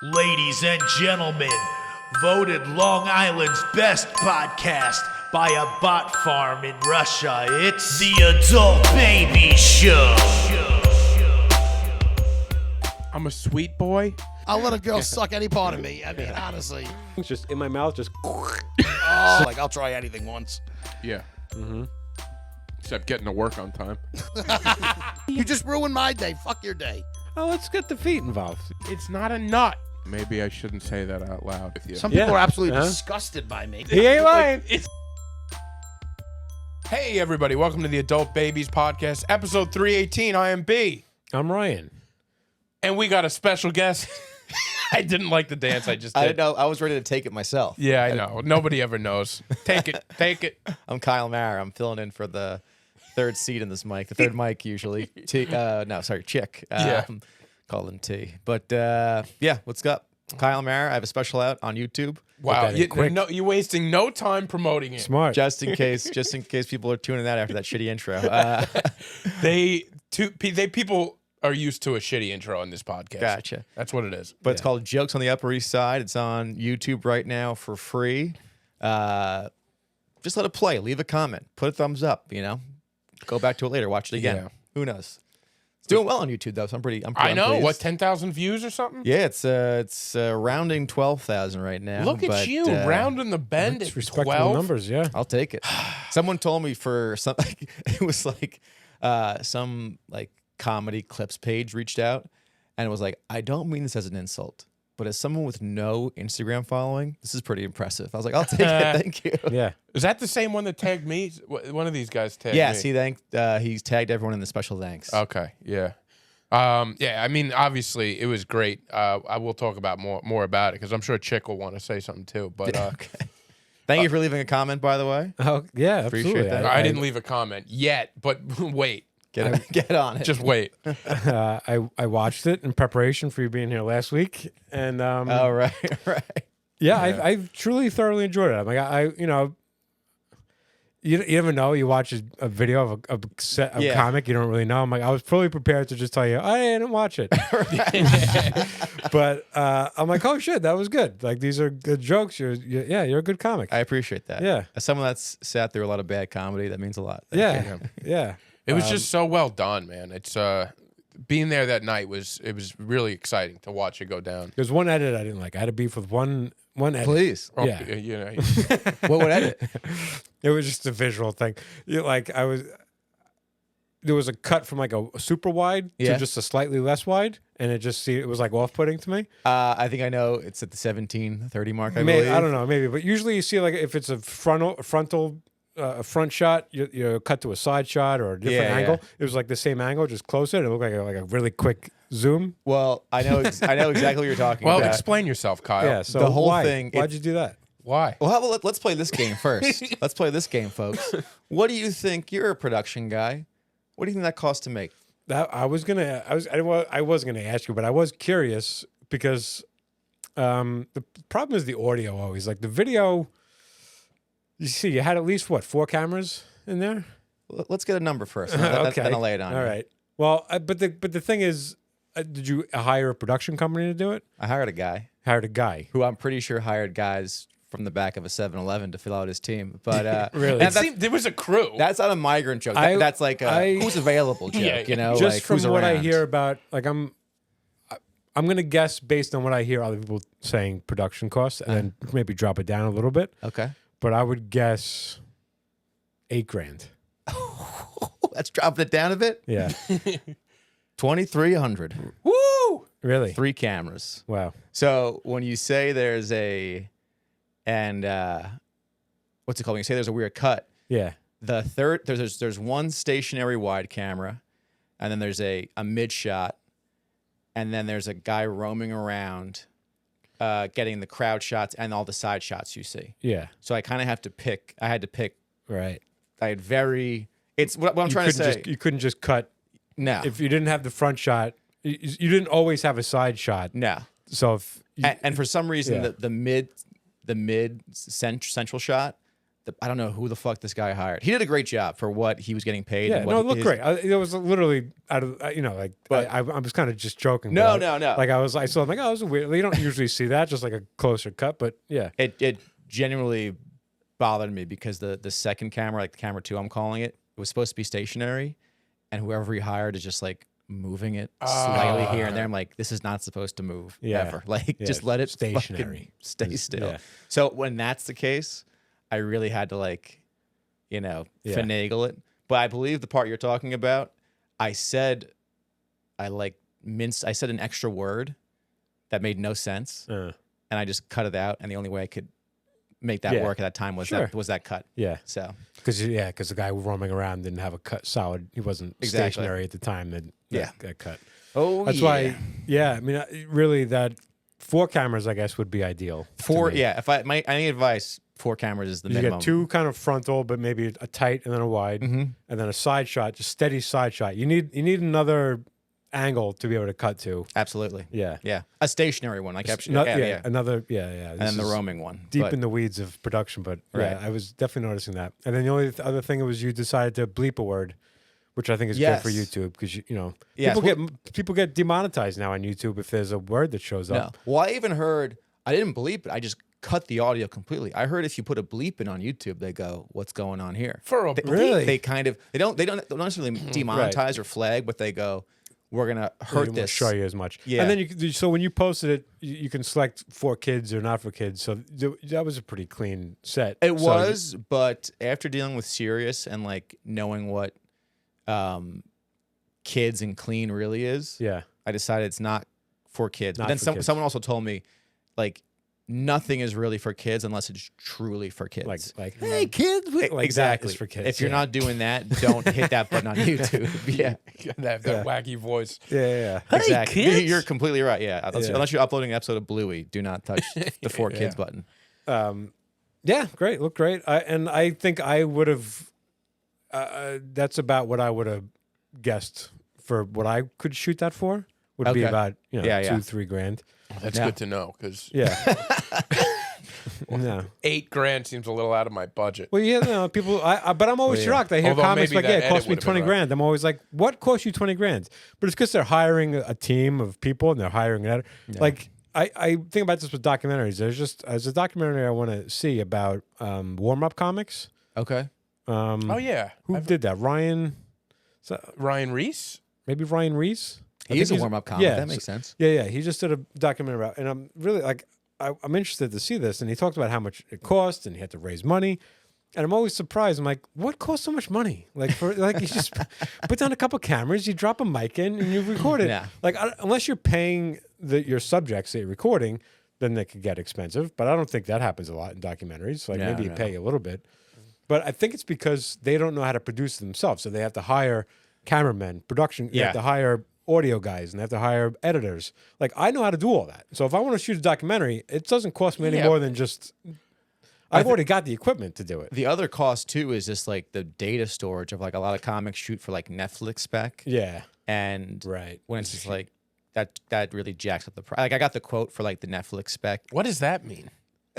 Ladies and gentlemen, voted Long Island's best podcast by a bot farm in Russia, it's the Adult Baby Show. I'm a sweet boy. I'll let a girl suck any part of me. I mean, honestly. It's just in my mouth, just. Oh, like, I'll try anything once. Yeah. Mm-hmm. Except getting to work on time. You just ruined my day. Fuck your day. Oh, let's get the feet involved. It's not a nut. Maybe I shouldn't say that out loud with you. Some people Yeah. are absolutely Huh? disgusted by me. He ain't lying. Hey, everybody. Welcome to the Adult Babies Podcast, episode 318. I am B. I'm Ryan. And we got a special guest. I didn't like the dance I just did. I didn't know. I was ready to take it myself. Yeah, I know. Nobody ever knows. Take it. Take it. I'm Kyle Mayer. I'm filling in for the third seat in this mic. The third mic usually. Chic. Yeah. Call him T. But yeah, what's up? Kyle Mayer. I have a special out on YouTube. Wow. at it quick. You're wasting no time promoting it. Smart. Just in case people are tuning out after that shitty intro. People are used to a shitty intro on this podcast. Gotcha. That's what it is. But it's called Jokes on the Upper East Side. It's on YouTube right now for free. Just let it play. Leave a comment. Put a thumbs up. Go back to it later. Watch it again. Yeah. Who knows? It's doing well on YouTube though. So I'm pretty. I know. pleased. What, 10,000 views or something? Yeah, it's rounding 12,000 right now. Look at but, you, rounding the bend It's at respectable 12. numbers, yeah. I'll take it. Someone told me for something. It was like some like comedy clips page reached out, and it was like, I don't mean this as an insult, but as someone with no Instagram following, this is pretty impressive. I was like, I'll take it. Thank you. Yeah. Is that the same one that tagged me? One of these guys tagged Yes, me. he's tagged everyone in the special thanks. Okay, yeah. Yeah, I mean, obviously, it was great. I will talk about more about it, because I'm sure Chic will want to say something too. But Okay. Thank you for leaving a comment, by the way. Oh, yeah, Appreciate absolutely. that. I didn't leave a comment yet, but wait. Get on it. Just wait. I watched it in preparation for you being here last week, and Oh, right. yeah, I've truly thoroughly enjoyed it. I'm like, you never know. You watch a video of a Yeah. comic, you don't really know. I'm like, I was fully prepared to just tell you, I didn't watch it. But I'm like, oh shit, that was good. Like, these are good jokes. You're a good comic. I appreciate that. Yeah. As someone that's sat through a lot of bad comedy, that means a lot. Thank you. Yeah. It was just so well done, man. It's being there that night was really exciting to watch it go down. There's one edit I didn't like. I had a beef with one edit. Please. Oh, Yeah. you know. What would edit? It was just a visual thing. There was a cut from like a super wide Yeah. to just a slightly less wide, and it was like off-putting to me. I think I know it's at the 17:30 mark. I believe. I don't know, maybe, but usually you see like if it's a front shot, you cut to a side shot or a different Yeah, angle. yeah. It was like the same angle, just closer. And it looked like a really quick zoom. Well, I know exactly what you're talking Well, about. explain yourself, Kyle. Yeah. So the whole why? thing, Why'd you do that? Why? Well, let's play this game first. Let's play this game, folks. What do you think? You're a production guy. What do you think that costs to make? I wasn't gonna ask you, but I was curious because the problem is the audio always. Like the video, you see, you had at least 4 cameras in there. Let's get a number first. Okay. Then I'll lay it on. All you. right. Well, but the thing is, did you hire a production company to do it? I hired a guy Hired a guy. who I'm pretty sure hired guys from the back of a 7-Eleven to fill out his team. But Really? It seemed there was a crew. that's not a migrant joke. I- That's like who's available joke. Yeah, You know, Just like from who's what I around. hear about, like I'm gonna guess based on what I hear other people saying production costs, and then maybe drop it down a little bit. Okay. But I would guess $8,000. Let's drop it down a bit. Yeah. 2,300. Woo! Really? 3 cameras. Wow. So when you say there's what's it called? When you say there's a weird cut, Yeah. the third there's one stationary wide camera, and then there's a mid shot, and then there's a guy roaming around, getting the crowd shots and all the side shots you see. Yeah. So I kind of have to pick. I had to pick. Right. I had very. It's what I'm trying to say. You couldn't just cut No, if you didn't have the front shot. You didn't always have a side shot. no. So if you, And for some reason, Yeah. the mid central shot, I don't know who the fuck this guy hired. He did a great job for what he was getting paid. Yeah, and what no, it looked his- great. It was literally out of like. But- I was kind of just joking. No, but no. Like I saw. I'm like, oh, it was weird. You don't usually see that, just like a closer cut. But yeah, It genuinely bothered me because the second camera, like the camera 2, I'm calling it, was supposed to be stationary, and whoever he hired is just like moving it slightly here and there. I'm like, this is not supposed to move ever. Like, Yeah, just let it stationary. fucking stay still. yeah. So when that's the case, I really had to like, finagle it. But I believe the part you're talking about, I said an extra word that made no sense, and I just cut it out. And the only way I could make that work at that time was Sure. that cut. Yeah, So because the guy roaming around didn't have a cut solid. He wasn't Exactly. stationary at the time. That cut. oh That's why. Yeah, I mean, really, that 4 cameras, I guess, would be ideal. to 4. me. Yeah, if any advice, 4 cameras is the You minimum. get 2 kind of frontal, but maybe a tight and then a wide, and then a side shot, just steady side shot. You need another angle to be able to cut to. Absolutely. Yeah. Yeah, a stationary one. Like Another. Yeah. and This then the is roaming one. deep But in the weeds of production, but Right. yeah, I was definitely noticing that. And then the only other thing was you decided to bleep a word, which I think is good for Yes. YouTube because Yes. people get demonetized now on YouTube if there's a word that shows no. up. Well, I even heard I didn't bleep it. I just cut the audio completely. I heard if you put a bleep in on YouTube, they go, "What's going on here?" For a Really? They kind of they don't necessarily demonetize or flag, but they go, "We're gonna They hurt won't this." show you as much. Yeah. And then so when you posted it, you can select for kids or not for kids. So that was a pretty clean set. It So was, but after dealing with Sirius and like knowing what kids and clean really is, yeah. I decided it's not for kids. Not But then for kids. someone also told me, like, nothing is really for kids unless it's truly for kids. Like hey kids, like Exactly. that is for kids. If you're yeah. not doing that, don't hit that button on YouTube. Yeah, that wacky voice. yeah. exactly. You're completely right. Yeah. Yeah. Unless you're uploading an episode of Bluey, do not touch the for kids button. Yeah, great. Looked great. I think I would have. That's about what I would have guessed for what I could shoot that for. Would be Okay. about Yeah, yeah. $2-3 grand. That's Yeah. good to know because Yeah. No. $8,000 seems a little out of my budget. Well, yeah, no, people. But I'm always shocked. I hear Although comments maybe like, "Yeah, that it cost edit me would've 20 been grand." I'm always like, "What cost you 20 grand?" But it's because they're hiring a team of people and they're hiring an editor. Like I think about this with documentaries. There's a documentary I want to see about warm up comics. Okay. Oh yeah, Who did that? Ryan. Ryan Reese. Maybe Ryan Reese. I He is a think he's- warm up comic. yeah, That makes sense. Yeah. He just did a documentary about, and I'm really like, I'm interested to see this. And he talked about how much it cost, and he had to raise money. And I'm always surprised. I'm like, what costs so much money? Like, you just put down a couple cameras, you drop a mic in, and you record it. Yeah. Like, unless you're paying your subjects that you're recording, then they could get expensive. But I don't think that happens a lot in documentaries. Like, maybe you pay a little bit. But I think it's because they don't know how to produce it themselves. So they have to hire cameramen, production. They have to hire audio guys, and they have to hire editors. Like, I know how to do all that. So if I want to shoot a documentary, it doesn't cost me any more than just. I've already got the equipment to do it. The other cost too is just like the data storage of like a lot of comics shoot for like Netflix spec. Yeah. And Right. when it's just like that really jacks up the price. Like I got the quote for like the Netflix spec. What does that mean?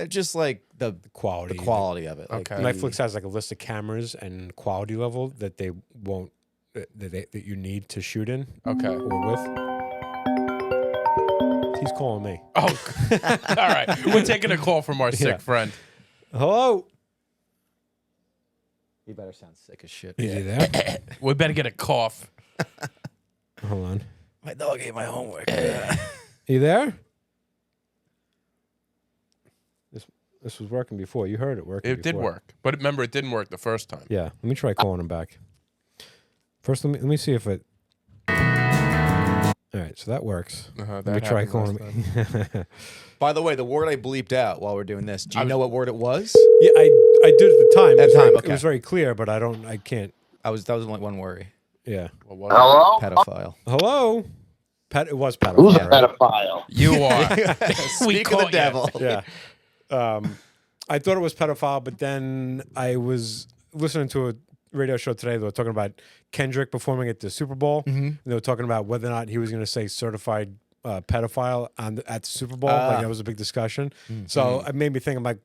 Just like the Quality. quality of it. Like Okay. Netflix has like a list of cameras and quality level that they won't that you need to shoot in Okay. or with. He's calling me. Oh, all right. We're taking a call from our sick friend. Hello. He better sound sick as shit. Is he there? We better get a cough. Hold on. My dog ate my homework. You there? This was working before. You heard it working. It did before. work, but remember, it didn't work the first time. Yeah. Let me try calling him back. First, let me see if it. All right, so that works. Let me try calling him. By the way, the word I bleeped out while we're doing this. Do you know what word it was? Yeah, I did at the time. At the time, It okay. was very clear, but I can't. That was only one worry. Yeah. Hello? Pedophile. Hello. It was pedophile. Who's a right? pedophile? You are. Speak of the caught you. devil. Yeah. I thought it was pedophile, but then I was listening to a radio show today. They were talking about Kendrick performing at the Super Bowl. And they were talking about whether or not he was going to say certified pedophile at the Super Bowl. Like that was a big discussion. So it made me think. I'm like,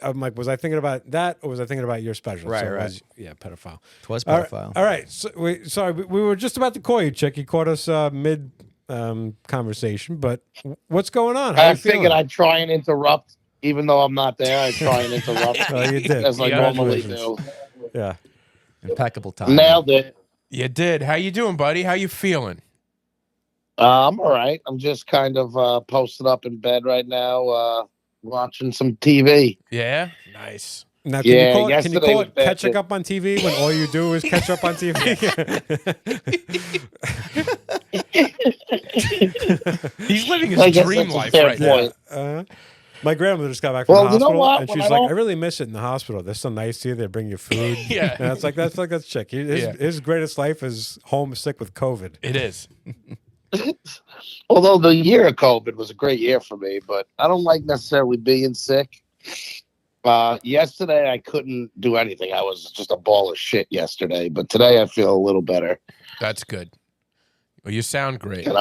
I'm like, was I thinking about that or was I thinking about your special? Right, so it right. was, yeah, pedophile. Twas All right, pedophile. all right. So we were just about to call you, Chick. You caught us mid conversation, but what's going on? How I you feeling? figured I'd try and interrupt, even though I'm not there. I'd try and interrupt Oh, you did. as I normally Congratulations. do. Yeah. Impeccable time. Nailed it. You did. How you doing, buddy? How you feeling? I'm all right. I'm just kind of posted up in bed right now, watching some TV. Yeah. Nice. Now, Yeah, can you yesterday call was it bad, catching too. up on TV when all you do is catch up on TV? He's living I his guess dream that's a life fair right now. point. My grandmother just got back from the Well, you know hospital, what? and When she's I like, don't- "I really miss it in the hospital. They're so nice to you. They bring you food." Yeah. And it's like that's Chick. His greatest life is homesick with COVID. It is. Although the year of COVID was a great year for me, but I don't like necessarily being sick. Yesterday I couldn't do anything. I was just a ball of shit yesterday, but today I feel a little better, That's good. Well, you sound great. and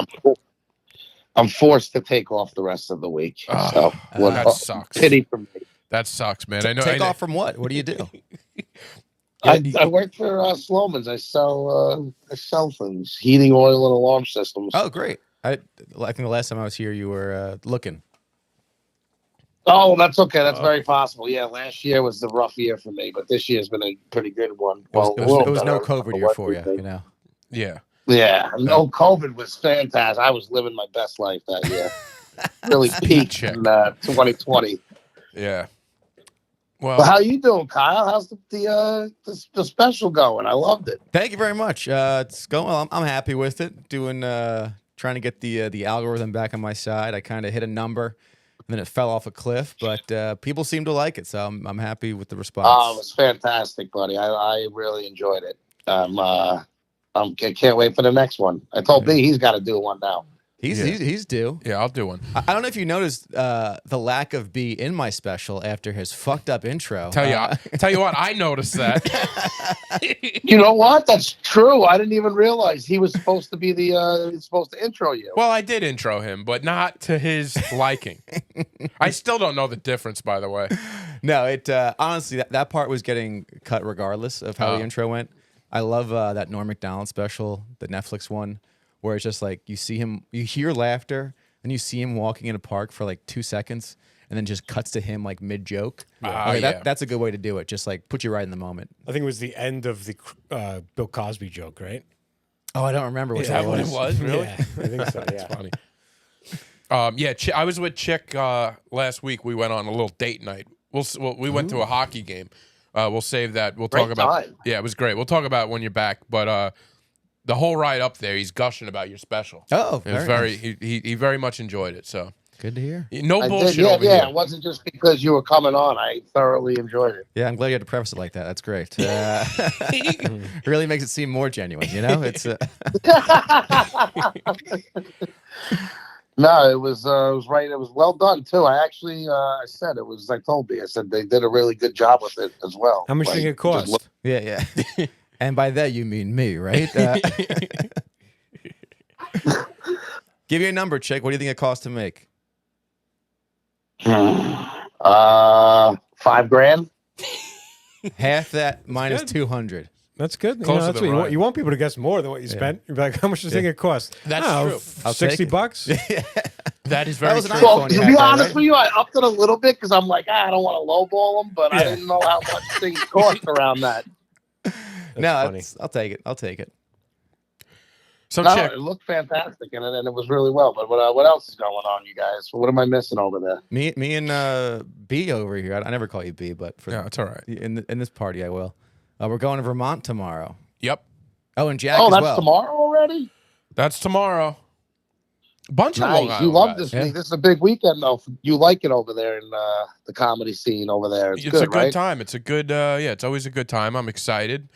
I'm forced to take off the rest of the week. Oh, So that sucks. pity for me. That sucks, man. I know. Take off from what? What do you do? I work for Sloman's. I sell things, heating oil and alarm systems. Oh, great. I think the last time I was here, you were looking. Oh, that's okay. That's very possible. Yeah, last year was the rough year for me, but this year's been a pretty good one. It was, Well, it a was, little it was no better. COVID year for you, you know. Yeah. Yeah, no, COVID was fantastic. I was living my best life that year. Really peaked Check. in 2020. Yeah. Well, Well, how you doing, Kyle? How's the special going? I loved it. Thank you very much. It's going well. I'm happy with it. Doing trying to get the algorithm back on my side. I kind of hit a number, and then it fell off a cliff. But people seem to like it, so I'm happy with the response. Oh, it was fantastic, buddy. I really enjoyed it. I can't wait for the next one. I told B he's got to do one now. He's due. yeah, I'll do one. I don't know if you noticed the lack of B in my special after his fucked up intro. Tell you what, I noticed that. You know what? That's true. I didn't even realize he was supposed to be he's supposed to intro you. Well, I did intro him, but not to his liking. I still don't know the difference, by the way. No, it honestly that part was getting cut regardless of how the intro went. I love that Norm Macdonald special, the Netflix one, where it's just like you hear laughter, and you see him walking in a park for like 2 seconds, and then just cuts to him like mid joke. Yeah. That's a good way to do it. Just like put you right in the moment. I think it was the end of the Bill Cosby joke, right? Oh, I don't remember which Is that one what it was? Really? Yeah, I think so. That's funny. I was with Chick last week. We went on a little date night. We went to a hockey game. We'll save that. We'll talk Great about. time. Yeah, it was great. We'll talk about it when you're back. But the whole ride up there, he's gushing about your special. Oh, It was very very. He very much enjoyed it. So good to hear. no I bullshit did. over Yeah. here. It wasn't just because you were coming on. I thoroughly enjoyed it. Yeah, I'm glad you had to preface it like that. That's great. It really makes it seem more genuine. You know, it's No, it was right. It was well done too. I actually I said it was. I told B. I said they did a really good job with it as well. How much do you think it just cost? yeah. And by that you mean me, right? Give you a number, Chick. What do you think it costs to make? $5,000. Half that minus good. 200. That's good. You, Closer know, that's than what you want. Ryan. You want people to guess more than what you spent. You're like, how much do you think it cost? That's I don't know, true. I'll take $60 it. bucks. That is That very was an true. Well, iPhone to you be had, honest right? with you, I upped it a little bit because I'm like, I don't want to lowball them, but I didn't know how much things cost around that. No, funny. I'll take it. I'll take it. So No, Chick, it looked fantastic and it was really well. But what else is going on, you guys? What am I missing over there? Me and B over here. I never call you B, but for yeah, it's all right. in this party I will. We're going to Vermont tomorrow. Yep, Oh, and Jack Oh, as that's well. tomorrow already. that's tomorrow. Bunch of Long Nice. Island You love guys. this Yeah. week. This is a big weekend, though. You like it over there in the comedy scene over there. It's It's good, a good right? time. It's a good, it's always a good time. I'm excited.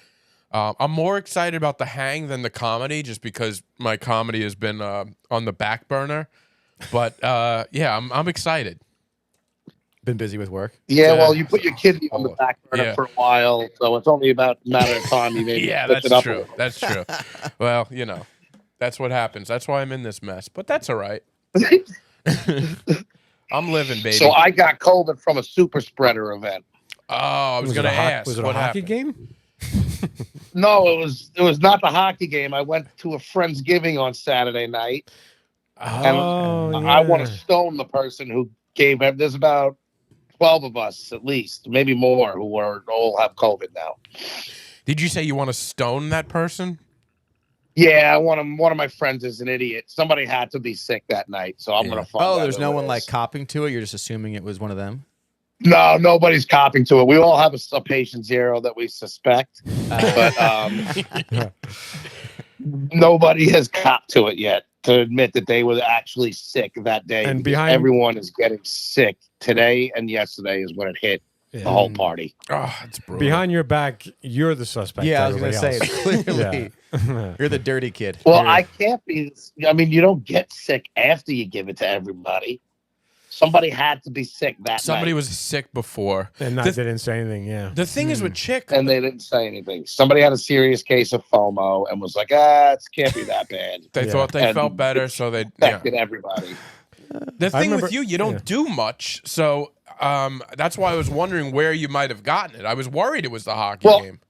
I'm more excited about the hang than the comedy, just because my comedy has been on the back burner. But yeah, I'm excited. Been busy with work. Yeah, Yeah. well, you put your kidney on the back burner Yeah. for a while, so it's only about a matter of time you maybe Yeah, switch that's it up a true. little. That's true. Well, that's what happens. That's why I'm in this mess. But that's all right. I'm living, baby. So I got COVID from a super spreader event. Oh, I was going to ask. Was it a what hockey happened? game? No, it was not the hockey game. I went to a Friendsgiving on Saturday night, and I want to stone the person who gave it. There's about 12 of us at least, maybe more, who are all have COVID now. Did you say you want to stone that person? Yeah, one of my friends is an idiot. Somebody had to be sick that night, so I'm gonna find out. Oh, there's who no it one is. like copping to it. You're just assuming it was one of them. No, nobody's copying to it. We all have a patient zero that we suspect, but nobody has copped to it yet to admit that they were actually sick that day. And because everyone is getting sick today and yesterday is when it hit the whole party. Oh, it's brutal. Behind your back, you're the suspect. Yeah, I to was gonna everybody say else. clearly you're the dirty kid. Well, You're- I can't be. I mean, you don't get sick after you give it to everybody. Somebody had to be sick that Somebody night. was sick before. And The- didn't say anything. Yeah. The thing is with Chic, And they didn't say anything. Somebody had a serious case of FOMO and was like, it can't be that bad. they Yeah. thought they And felt better, so they. Yeah. Affected everybody. The thing remember- with you don't do much, so that's why I was wondering where you might have gotten it. I was worried it was the hockey Well, game.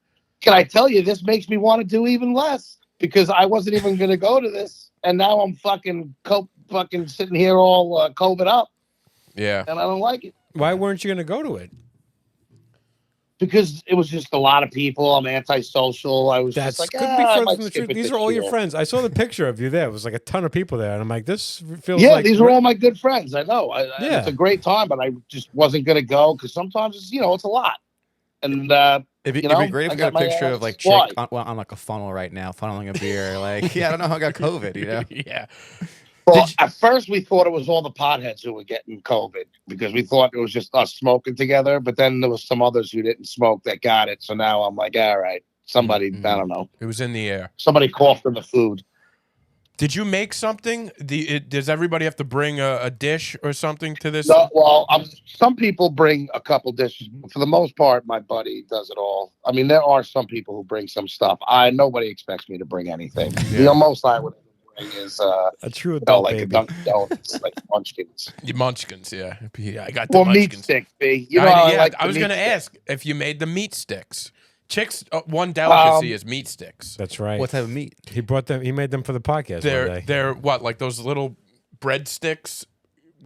Can I tell you, this makes me want to do even less because I wasn't even going to go to this. And now I'm fucking sitting here all COVID up Yeah. and I don't like it. Why weren't you going to go to it? Because it was just a lot of people. I'm antisocial. I was That's just like, could be I further might from the skip truth. it These this are all your year. friends. I saw the picture of you there. It was like a ton of people there, and I'm like, this feels Yeah, like these are all my good friends. I know. Yeah. It's a great time, but I just wasn't going to go because sometimes it's it's a lot. And It'd you be know, great if I we got a got my picture ass of like wide. Chick on like a funnel right now, funneling a beer. Like, yeah, I don't know how I got COVID. You know, Yeah. Well, at first we thought it was all the potheads who were getting COVID because we thought it was just us smoking together. But then there was some others who didn't smoke that got it. So now I'm like, all right, somebody, Mhm. I don't know, It was in the air. somebody coughed in the food. Did you make something? Does everybody have to bring a dish or something to this? No, well, some people bring a couple dishes. But for the most part, my buddy does it all. I mean, there are some people who bring some stuff. Nobody expects me to bring anything. Yeah. The most I would bring is a true adult like baby. a Dunkin' Donuts, like Munchkins. The Munchkins, yeah. Yeah, I got the Well, meat Munchkins. sticks, B. You know, I like I the was meat going to sticks. ask if you made the meat sticks. Chick's one delicacy is meat sticks. That's right. what type of meat? He brought them. He made them for the podcast one day. They're what, like those little breadsticks?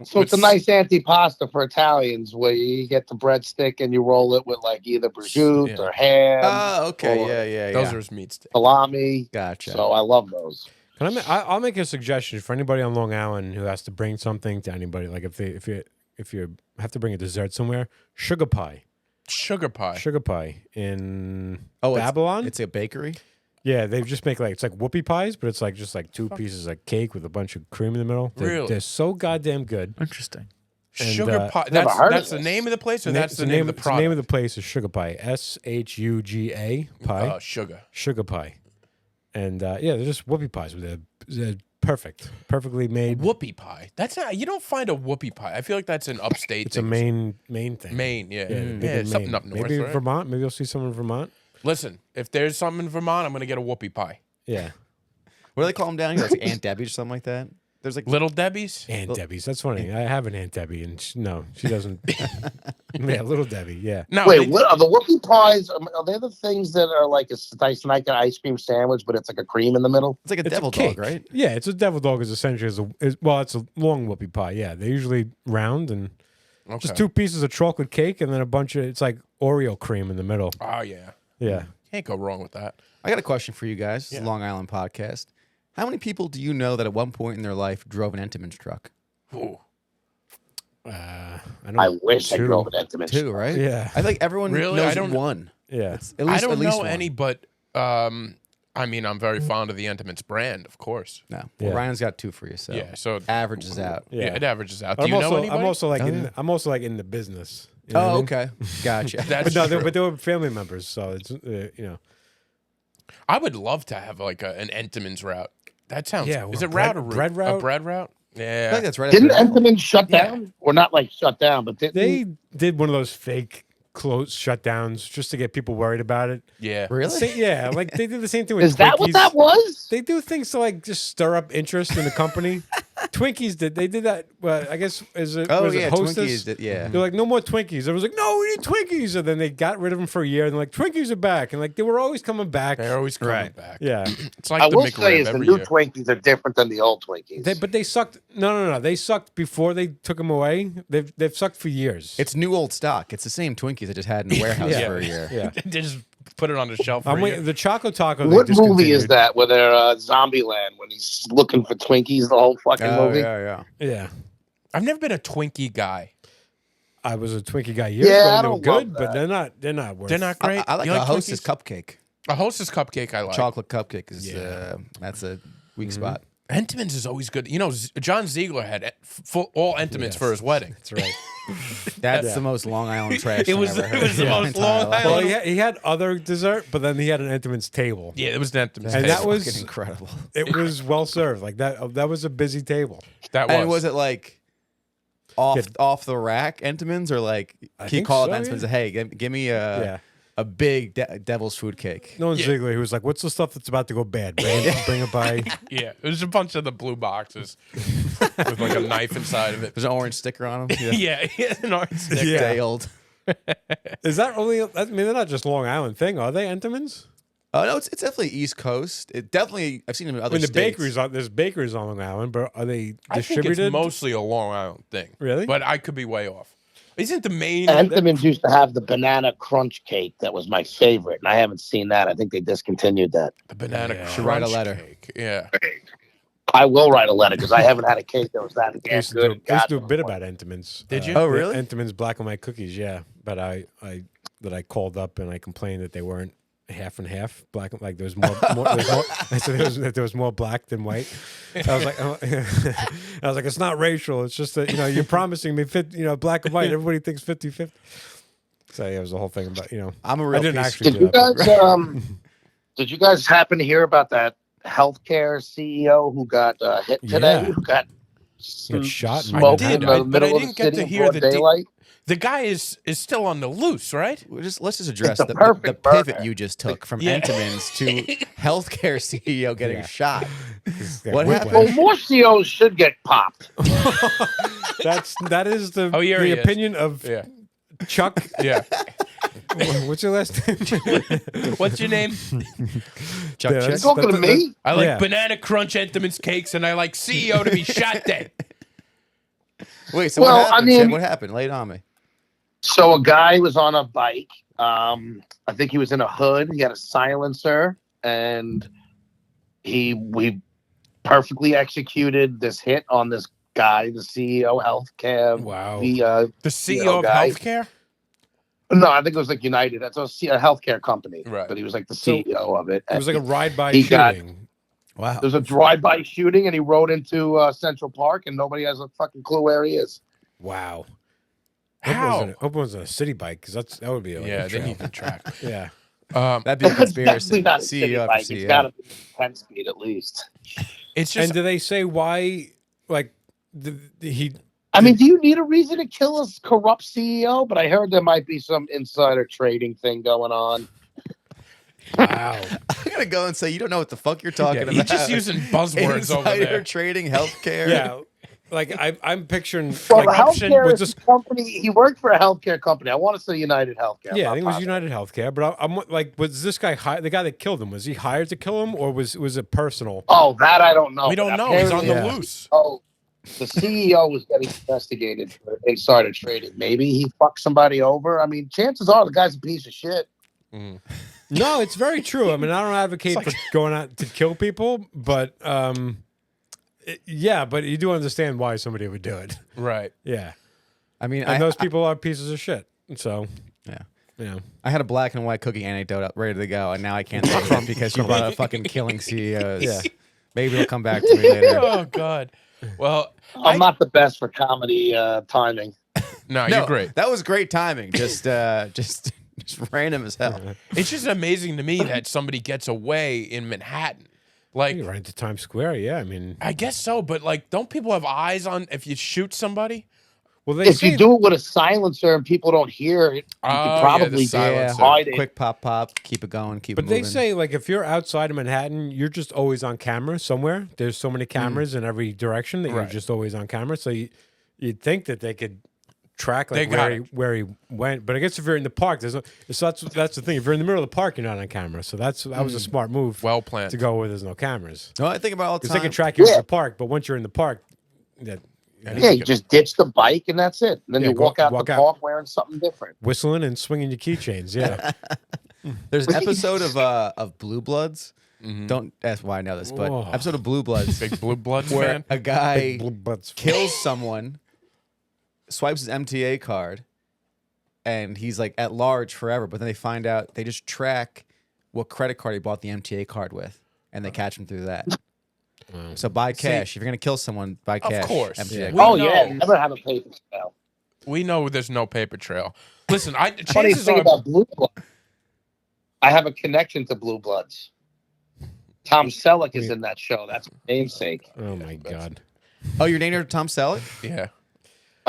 So it's a nice antipasta for Italians where you get the breadstick and you roll it with like either prosciutto Yeah. or ham, Oh, okay, or yeah. Those are his meat sticks. salami. Gotcha. So I love those. Can I'll make a suggestion for anybody on Long Island who has to bring something to anybody. Like if you have to bring a dessert somewhere, sugar pie. Sugar pie. Sugar pie in Oh, Babylon. It's a bakery. Yeah, they just make it's like whoopie pies, but it's like just like two pieces of cake with a bunch of cream in the middle. Really? They're so goddamn good. Interesting. And, Sugar pie. never heard of That's the this. name of the place, or Na- that's the name of the The product? name of the place is Sugar Pie. SHUGA pie. Sugar. Sugar pie. And yeah, they're just whoopie pies. They're perfect, perfectly made. Whoopie pie. That's not. You don't find a whoopie pie. I feel like that's an upstate. It's a thing. Maine thing. Maine, yeah, Yeah, big in something Maine. up north. Maybe right? Vermont. Maybe you'll see some in Vermont. Listen, if there's something in Vermont, I'm gonna get a whoopie pie. Yeah. What do they call them down here? Like Aunt Debbie or something like that. There's like Little Debbie's. Aunt Debbie's. That's funny. I have an Aunt Debbie, and she doesn't. Yeah, little Debbie. Yeah. No, Wait, they- what are the whoopie pies? Are they the things that are like it's like an ice cream sandwich, but it's like a cream in the middle? it's like a It's devil a cake. dog, right? Yeah, it's a devil dog. Is essentially it's a long whoopie pie. Yeah, they're usually round and okay. just 2 pieces of chocolate cake, and then a bunch of it's like Oreo cream in the middle. Oh yeah, Yeah. can't go wrong with that. I got a question for you guys. It's Yeah. a Long Island podcast. How many people do you know that at one point in their life drove an Entenmann's truck? Ooh. I I wish I two. drove an Entenmann. Two, right? Yeah. I think everyone Really? I knows don't- one. Yeah. At least, I don't at least know one. any, but I mean, I'm very fond of the Entenmann's brand, of course. No. Well, Yeah. Ryan's got two for you, so Yeah, so averages out. yeah, it averages out. But Do you know I'm anybody? also like Oh, in yeah. I'm also like in the business. You know what I Oh, mean? okay. Gotcha. That's But no, true. they were family members, so it's you know. I would love to have like an Entenmann's route. That sounds. Yeah, is or it bread- route or route? bread route? A bread route? I Yeah. think that's right. Didn't up there. Entenmann shut Yeah. down? Or not like shut down, but didn't They did one of those fake close shutdowns just to get people worried about it. Yeah. Really? Yeah, like they did the same thing with Is that what Twinkies. that was? They do things to like just stir up interest in the company. Twinkies they did that. Well, I guess was it yeah, Hostess? Twinkies did- yeah. They're like, no more Twinkies. I was like, no, we need Twinkies. And then they got rid of them for a year. And they're like, Twinkies are back. And like they were always coming back. They're always coming Right. back. Yeah, It's like I the will say McRib is the every new year. Twinkies are different than the old Twinkies. but they sucked. No. They sucked before they took them away. They've sucked for years. It's new old stock. It's the same Twinkies I just had in the warehouse Yeah. for a year. yeah. They just put it on the shelf. I'm for waiting. you. The Choco Taco. they What movie is discontinued. that? Where they're Zombieland when he's looking for Twinkies the whole fucking Oh, movie? yeah. Yeah. I've never been a Twinkie guy. I was a Twinkie guy years Yeah, ago. I And they were don't love good, but that. they're not worth. They're not great. I like You a Hostess Twinkies? cupcake. A Hostess cupcake. I like. Chocolate cupcake is Yeah. that's a weak spot. Entenmann's is always good. You know, John Ziegler had full, all Entenmann's Yes. for his wedding. That's right. That's Yeah. the most Long Island trash. It thing was- I've ever it heard was the in my most entire Long life. Island- Well, he had other dessert, but then he had an Entenmann's table. Yeah, it was the Entenmann's. And table. that was- Fucking incredible. It was well served. Like that. That was a busy table. that And was it like off the rack Entenmann's or like I he think called so, Entenmann's? yeah. Hey, give me Yeah. a big devil's food cake. No one's Yeah. Ziegler. He was like, "What's the stuff that's about to go bad? Bring it by." Yeah, it was a bunch of the blue boxes with like a knife inside of it. There's an orange sticker on them. Yeah, an orange stick. Yeah. Day old. Is that only? I mean, they're not just Long Island thing, are they? Entenmann's? Oh no, it's definitely East Coast. It definitely I've seen them in I other mean, the states. bakeries on there's bakeries on Long Island, but are they I think distributed? it's mostly a Long Island thing. Really? But I could be way off. Isn't the main? Entenmann's used to have the banana crunch cake that was my favorite, and I haven't seen that. I think they discontinued that. The banana Yeah. crunch Should write a letter. cake. Yeah. I will write a letter because I haven't had a cake that was that I damn used to good. do, I used to do a bit about Entenmann's. Did you? Oh, really? Entenmann's black and white cookies, yeah. But I called up and I complained that they weren't half and half black. Like there was more. I said that there was more black than white. I was like, it's not racial. It's just that you're promising me black and white. Everybody thinks 50-50. So yeah, it was the whole thing about I'm a I real didn't piece. actually Did do you that. guys did you guys happen to hear about that healthcare CEO who got hit today? Yeah. Who got shot in smoked I in did, the but middle I of didn't the get city to in hear broad the daylight? The guy is still on the loose, right? Let's just address It's the a perfect pivot murder. you just took from Yeah. Entenmann's to healthcare CEO getting Yeah. shot. Yeah, What whiplash. happened? Well, more CEOs should get popped. That is the Oh, here he is. opinion of Yeah. Chuck. Yeah. What's your last name? What's your name? Chuck Yeah, Chick? that's- Talking to me? I like Yeah. banana crunch Entenmann's cakes, and I like CEO to be shot dead. Wait, so Well, what happened? I mean- Chip? What happened? Lay it on me. So a guy was on a bike. I think he was in a hood. He had a silencer, and we perfectly executed this hit on this guy, the CEO healthcare. Wow. The CEO know, of guy. healthcare? No, I think it was like United. That's a healthcare company, Right. but he was like the So, CEO of it. It was like a ride-by He got- shooting. Wow. There's a drive-by shooting, and he rode into Central Park, and nobody has a fucking clue where he is. Wow. How? Hope it wasn't a city bike because that would be like Yeah, a then trail. you can track. Yeah. That'd be a It's conspiracy. definitely not a city CEO bike. after It's CEO. got to be 10 speed at least. It's And just do they say why? Like, he? I mean, do you need a reason to kill a corrupt CEO? But I heard there might be some insider trading thing going on. Wow. I'm gonna go and say you don't know what the fuck you're talking about. he's just using buzzwords over Insider there. trading, healthcare. Yeah. Like I'm picturing. Well, like, the healthcare was is this? a company. He worked for a healthcare company. I want to say United Healthcare. Yeah, I I'm think it not was positive. United Healthcare. But I'm like, was this guy the guy that killed him? Was he hired to kill him, or was it personal? Oh, that I don't know. We don't But know. He's on the apparently- Yeah. loose. Oh, the CEO was getting investigated for insider trading. Maybe he fucked somebody over. I mean, chances are the guy's a piece of shit. No, it's very true. I mean, I don't advocate for going out to kill people, but yeah, but you do understand why somebody would do it. Right. Yeah, I mean, and those people are pieces of shit. So yeah. I had a black and white cookie anecdote ready to go, and now I can't say it because you brought up fucking killing CEOs. Yeah. Maybe it'll come back to me later. Oh God. Well, I'm not the best for comedy timing. no, No, you're great. That was great timing. Just random as hell. It's just amazing to me that somebody gets away in Manhattan. Like, you run into Times Square. Yeah, I mean, I guess so, but like, don't people have eyes on if you shoot somebody? Well, they If say you do it with a silencer and people don't hear it, you Oh, could yeah, probably the silencer. hide it. Quick pop, keep it going, keep But it they moving. say, like, if you're outside of Manhattan, you're just always on camera somewhere. There's so many cameras in every direction that you're Right. just always on camera. So you'd think that they could track They like got where he went. But I guess if you're in the park, so that's the thing. If you're in the middle of the park, you're not on camera. So that was a smart move Well planned. to go where there's no cameras. No, I think about it all the Because they time. can track you in Yeah. the park, but once you're in the park, that Yeah, you just ditch the bike and that's it. And then Yeah, you walk out the walk out. park wearing something different. whistling and swinging your keychains. Yeah. There's an episode of Blue Bloods. Don't ask why I know this, but Whoa. episode of Blue Bloods Big Blue Bloods where fan. a guy Blue butts. kills someone, swipes his MTA card, and he's like at large forever. But then they find out they just track what credit card he bought the MTA card with, and they catch him through that. So buy cash. If you're gonna kill someone, buy cash. course. MTA Yeah. card. We Oh know. yeah, never have a paper trail. We know there's no paper trail. Listen, Funny chances thing are about Blue Bloods, I have a connection to Blue Bloods. Tom Selleck is in that show. That's my namesake. Oh my God. Oh, you're named after Tom Selleck? yeah.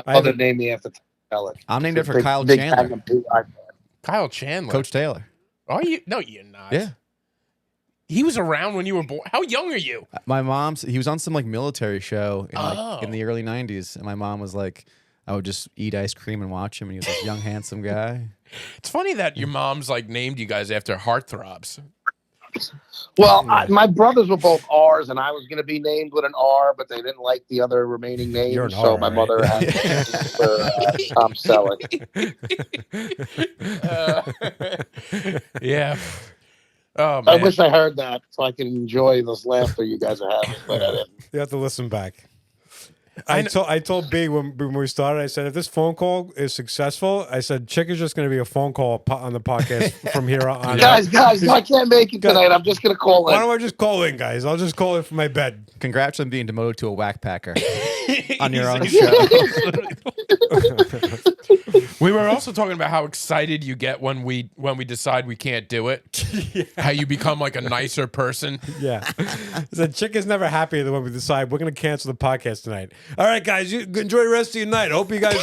My mother named me after Tom Selleck. I'm named She's a after Kyle big Chandler. fan of Blue Eyes. Kyle Chandler. Coach Taylor. Are you? No, you're not. Yeah. He was around when you were born. How young are you? My mom's he was on some like military show in Oh. in the early 90s, and my mom was like, I would just eat ice cream and watch him, and he was this young handsome guy. It's funny that your mom's like named you guys after heartthrobs. Well, my brothers were both R's, and I was going to be named with an R, but they didn't like the other remaining names. You're an So R, my right? mother had me for Tom Selleck. Yeah. Oh I man. wish I heard that so I can enjoy this laughter you guys are having, but I didn't. You have to listen back. I I told B when we started, I said, if this phone call is successful, I said, Chick is just going to be a phone call on the podcast from here on. Guys, I can't make it tonight. I'm just going to call Why in. don't I just call in, guys? I'll just call in from my bed. Congrats on being demoted to a whack packer on your own He's- show. We were also talking about how excited you get when we decide we can't do it. How you become like a nicer person. Yeah. I said, Chick is never happier than when we decide we're going to cancel the podcast tonight. All right, guys, you enjoy the rest of your night. Hope you guys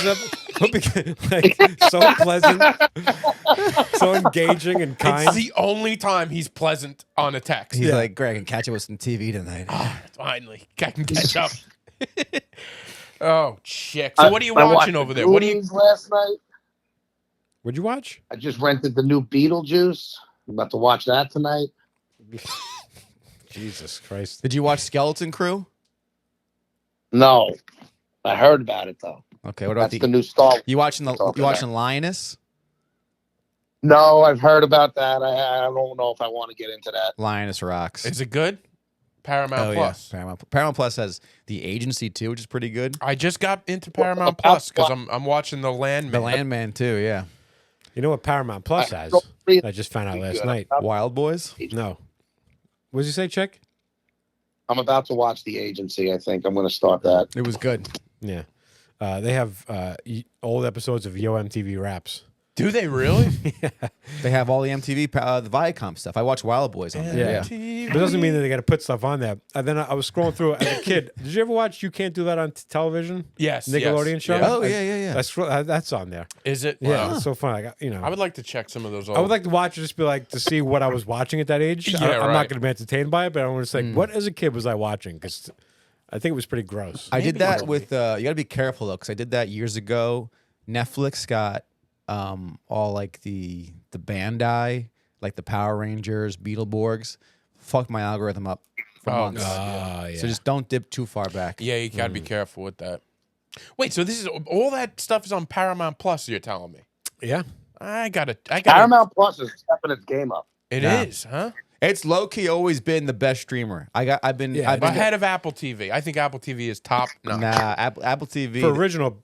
hope you get, like, so pleasant, so engaging and kind. It's the only time he's pleasant on a text. He's Yeah. like, Greg, I can catch up with some TV tonight. Finally, I can catch up. Oh, Chick. So what are you I watching watched over there? What are you? Goonies last night. What'd you watch? I just rented the new Beetlejuice. I'm about to watch that tonight. Jesus Christ. Did you watch Skeleton Crew? No, I heard about it though. Okay, what about That's the new Star Wars. you watching Talking you watching Lioness? No, I've heard about that. I don't know if I want to get into that. Lioness rocks. Is it good? Paramount Oh Plus. yeah, Paramount Plus has The Agency too, which is pretty good. I just got into Paramount about Plus because what? I'm watching The Landman. The Landman too, yeah. You know what Paramount Plus has? don't really- I just found out last Good. night. Wild Boys. No. What did you say, Chick? I'm about to watch The Agency. I think I'm going to start that. It was good. Yeah. They have old episodes of Yo MTV Raps. Do they really? They have all the MTV, the Viacom stuff. I watch Wild Boys on there. Yeah. Yeah. But it doesn't mean that they got to put stuff on there. And then I was scrolling through it as a kid. Did you ever watch You Can't Do That on Television? Yes. Nickelodeon yes, show? yeah. Oh yeah, yeah, yeah. That's on there. Is it? Yeah, Wow. it's so fun. I would like to check some of those. Old... I would like to watch it just be like to see what I was watching at that age. Yeah, I'm right. not going to be entertained by it, but I want to say, what as a kid was I watching? Because I think it was pretty gross. I did Maybe that it'll with. You got to be careful though, because I did that years ago. Netflix got all like the Bandai, like the Power Rangers, Beetleborgs. Fucked my algorithm up for Oh, months. Yeah. So just don't dip too far back. Yeah, you gotta be careful with that. Wait, so this is all that stuff is on Paramount Plus? You're telling me? Yeah. I gotta. Paramount Plus is stepping its game up. It Yeah. is, huh? It's low key always been the best streamer. I've been Ahead of Apple TV. I think Apple TV is top. No. Nah, Apple TV For original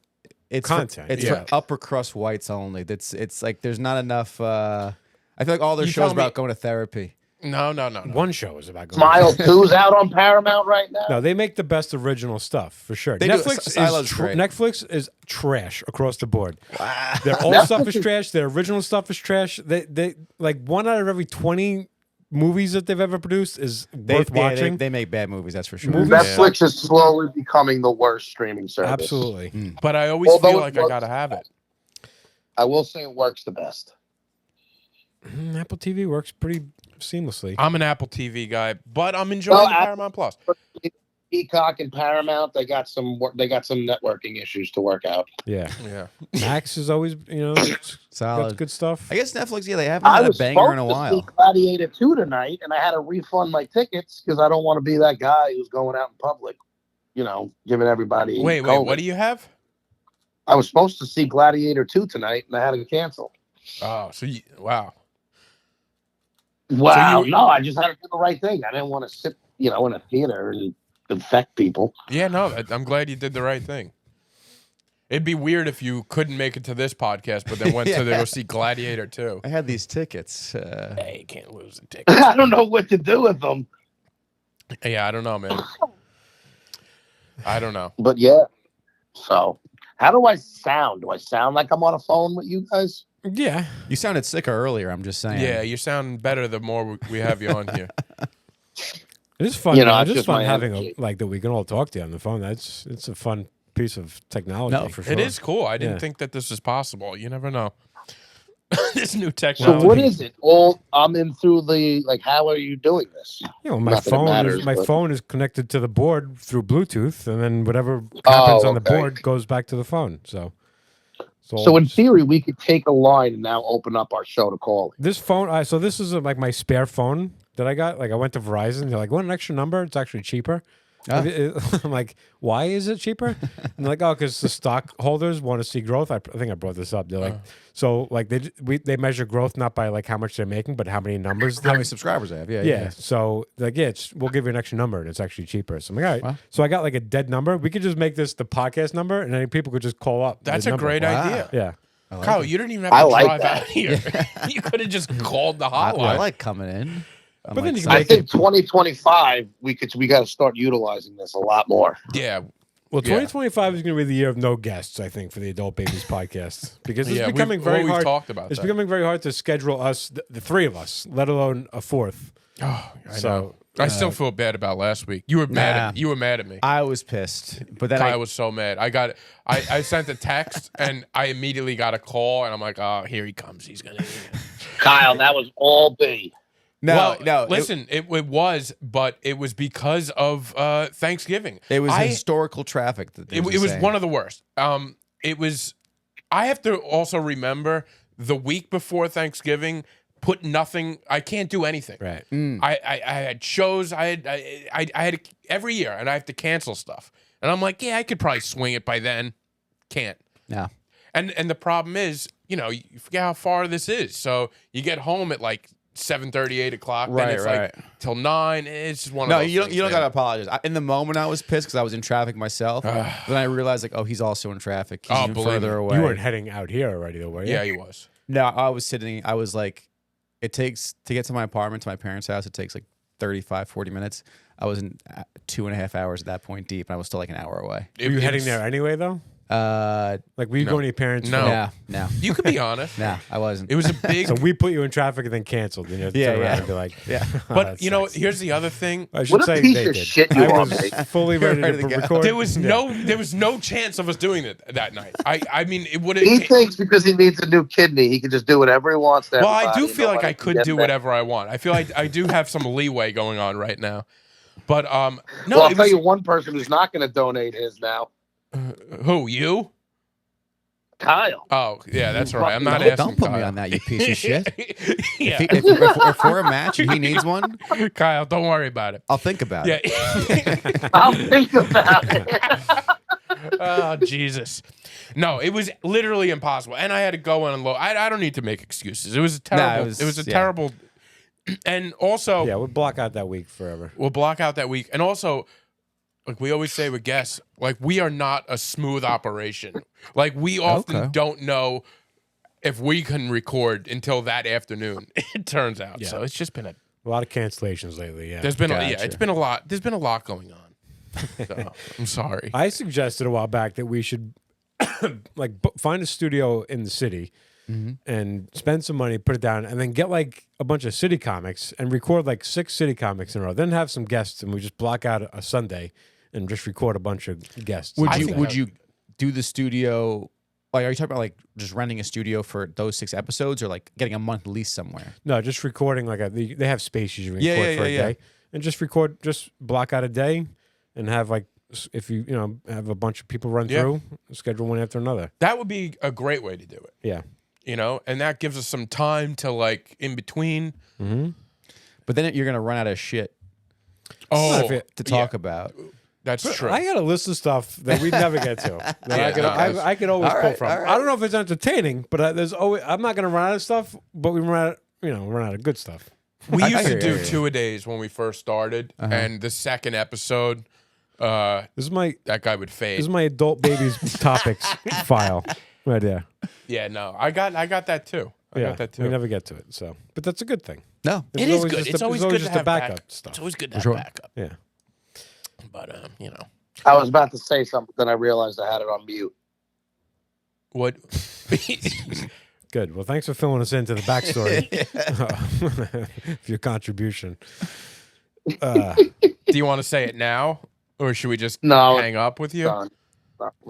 it's content, For, it's yeah. for upper crust whites only. It's like there's not enough. I feel like all their You shows tell me- about going to therapy. No. one show is about going. Smile 2's out on Paramount right now. No, they make the best original stuff for sure. They do. Netflix Silo's is great. Netflix is trash across the board. Their old stuff is trash. Their original stuff is trash. They like 1 out of every 20 movies that they've ever produced is worth watching. They make bad movies, that's for sure. Movies- Netflix is slowly becoming the worst streaming service. Absolutely. But I always Although feel it like I works- gotta have it. I will say it works the best. Apple TV works pretty seamlessly. I'm an Apple TV guy, but I'm enjoying Well, the Paramount Plus. Peacock and Paramount, they got some networking issues to work out. Yeah. Yeah. Max is always, got Solid. good stuff. I guess Netflix, they haven't I had a was banger in a supposed to while. see Gladiator 2 tonight, and I had to refund my tickets because I don't want to be that guy who's going out in public, giving everybody. Wait, COVID. what do you have? I was supposed to see Gladiator 2 tonight, and I had to cancel. Oh, wow. Wow, you- no, I just had to do the right thing. I didn't want to sit, in a theater and infect people. Yeah, no, I'm glad you did the right thing. It'd be weird if you couldn't make it to this podcast, but then went to go see Gladiator 2. I had these tickets. Hey, you can't lose the ticket. I don't know what to do with them. Yeah, I don't know, man. I don't know. But yeah, so how do I sound? Do I sound like I'm on a phone with you guys? Yeah. You sounded sicker earlier, I'm just saying. Yeah, you sound better the more we have you on here. It is fun. You know, It's it's just just fun my having energy. that we can all talk to you on the phone. It's a fun piece of technology. No, for sure. It is cool. I didn't Yeah. think that this was possible. You never know. This new So technology. what is it? I'm in through the how are you doing this? My Not that it phone matters, is my but- phone is connected to the board through Bluetooth, and then whatever happens on the okay. board goes back to the phone. So in theory, we could take a line and now open up our show to call. this phone, so this is like my spare phone that I got. Like I went to Verizon. They're like, "Want an extra number? It's actually cheaper." Ah. I'm like, "Why is it cheaper?" And they're like, "Oh, because the stockholders want to see growth." I think I brought this up. They're like, so like they measure growth not by like how much they're making, but how many numbers. How many subscribers I have? Yeah. So like, we'll give you an extra number, and it's actually cheaper. So I'm like, all right. Wow. So I got like a dead number. We could just make this the podcast number, and then people could just call up. That's the a number. great Wow. idea. Yeah. I like Kyle, it. you didn't even have I to like drive that. out here. You could have just called the I hotline. like coming in. I'm But then like, you can I make think 2025 we got to start utilizing this a lot more. Yeah. Well, Yeah. 2025 is going to be the year of no guests, I think, for the Adult Babies podcast because it's Yeah, becoming very we've hard. talked about It's that. becoming very hard to schedule us, the three of us, let alone a fourth. Oh, I So, know. I still feel bad about last week. You were mad. Nah. You were mad at me. I was pissed, but then I was so mad. I sent a text and I immediately got a call and I'm like, oh, here he comes. He's gonna. Kyle, that was all B. no. Listen, it was, but it was because of Thanksgiving. It was I- historical traffic. That It was one of the worst. It was. I have to also remember the week before Thanksgiving. Put nothing. I can't do anything. Right. I had shows. I had every year, and I have to cancel stuff. And I'm like, yeah, I could probably swing it by then. Can't. Yeah. And the problem is, you forget how far this is. So you get home at like 7:30, 8 o'clock. Right, Then it's right. like till 9. It's just one No, of those you don't. things, You don't man. gotta apologize. In the moment, I was pissed because I was in traffic myself. Then I realized, like, oh, he's also in traffic. He's Oh, even believe further me. away. You weren't heading out here already, though, were you? Yeah, he was. No, I was sitting. I was like, it takes to get to my apartment, to my parents' house. It takes like 35, 40 minutes. I was in 2.5 hours at that point deep, and I was still like an hour away. Were you heading there anyway, though? Like, were you No. going to your parents? No. No, You could be honest. no, I wasn't. It was a big. So we put you in traffic and then canceled. And you had to Yeah, turn around yeah. and be like, Yeah. "Oh, But that you know, sucks." here's the other thing. I should What a say piece they of did. shit you I are, was mate. fully ready, Ready to to go. record. There was Yeah. no chance of us doing it that night. I mean, it would He have. thinks because he needs a new kidney, he can just do whatever he wants. To Well, I everybody do and feel like nobody I can could get do that. whatever I want. I feel like I do have some leeway going on right now. But no, Well, I'll it tell was, you one person who's not going to donate his now. who you? Kyle. Oh, yeah, that's all right. I'm not Don't asking put me Kyle. on that, you piece of shit. Yeah, If we're a match and he needs one, Kyle, don't worry about it. I'll think about Yeah. it. I'll think about it. Oh, Jesus. No, it was literally impossible. And I had to go and unload. I don't need to make excuses. It was a terrible. it it was was- a yeah. terrible. And also, Yeah, we'll block out that week forever. we'll block out that week. And also, like we always say with guests, like we are not a smooth operation. Like we often Okay. don't know if we can record until that afternoon. It turns out. Yeah. So it's just been A lot of cancellations lately. Yeah. there's been yeah, Gotcha. it's been a lot. There's been a lot going on. So, I'm sorry. I suggested a while back that we should like find a studio in the city and spend some money, put it down, and then get like a bunch of city comics and record like 6 city comics in a row. Then have some guests, and we just block out a Sunday and just record a bunch of guests. Would you do the studio? Like, are you talking about like just renting a studio for those 6 episodes, or like getting a month lease somewhere? No, just recording like they have spaces you record for a day, and just block out a day, and have like if you have a bunch of people run through, schedule one after another. That would be a great way to do it. Yeah, and that gives us some time to like in between. But then you're gonna run out of shit to talk about. That's true. I got a list of stuff that we never get to. I can always pull from. I don't know if it's entertaining, but there's always. I'm not going to run out of stuff, but we run out of good stuff. We used to do 2-a-days when we first started, and the second episode, This is my that guy would fade. this is my adult babies topics file right there. Yeah, no, I got that too. I got that too. We never get to it, so but that's a good thing. No, It is good. It's always good to have backup stuff. It's always good to have sure. backup. Yeah. But I was about to say something, then I realized I had it on mute. what? Good. Well, thanks for filling us into the backstory of your contribution. Do you want to say it now, or should we just No. hang up with you? Done.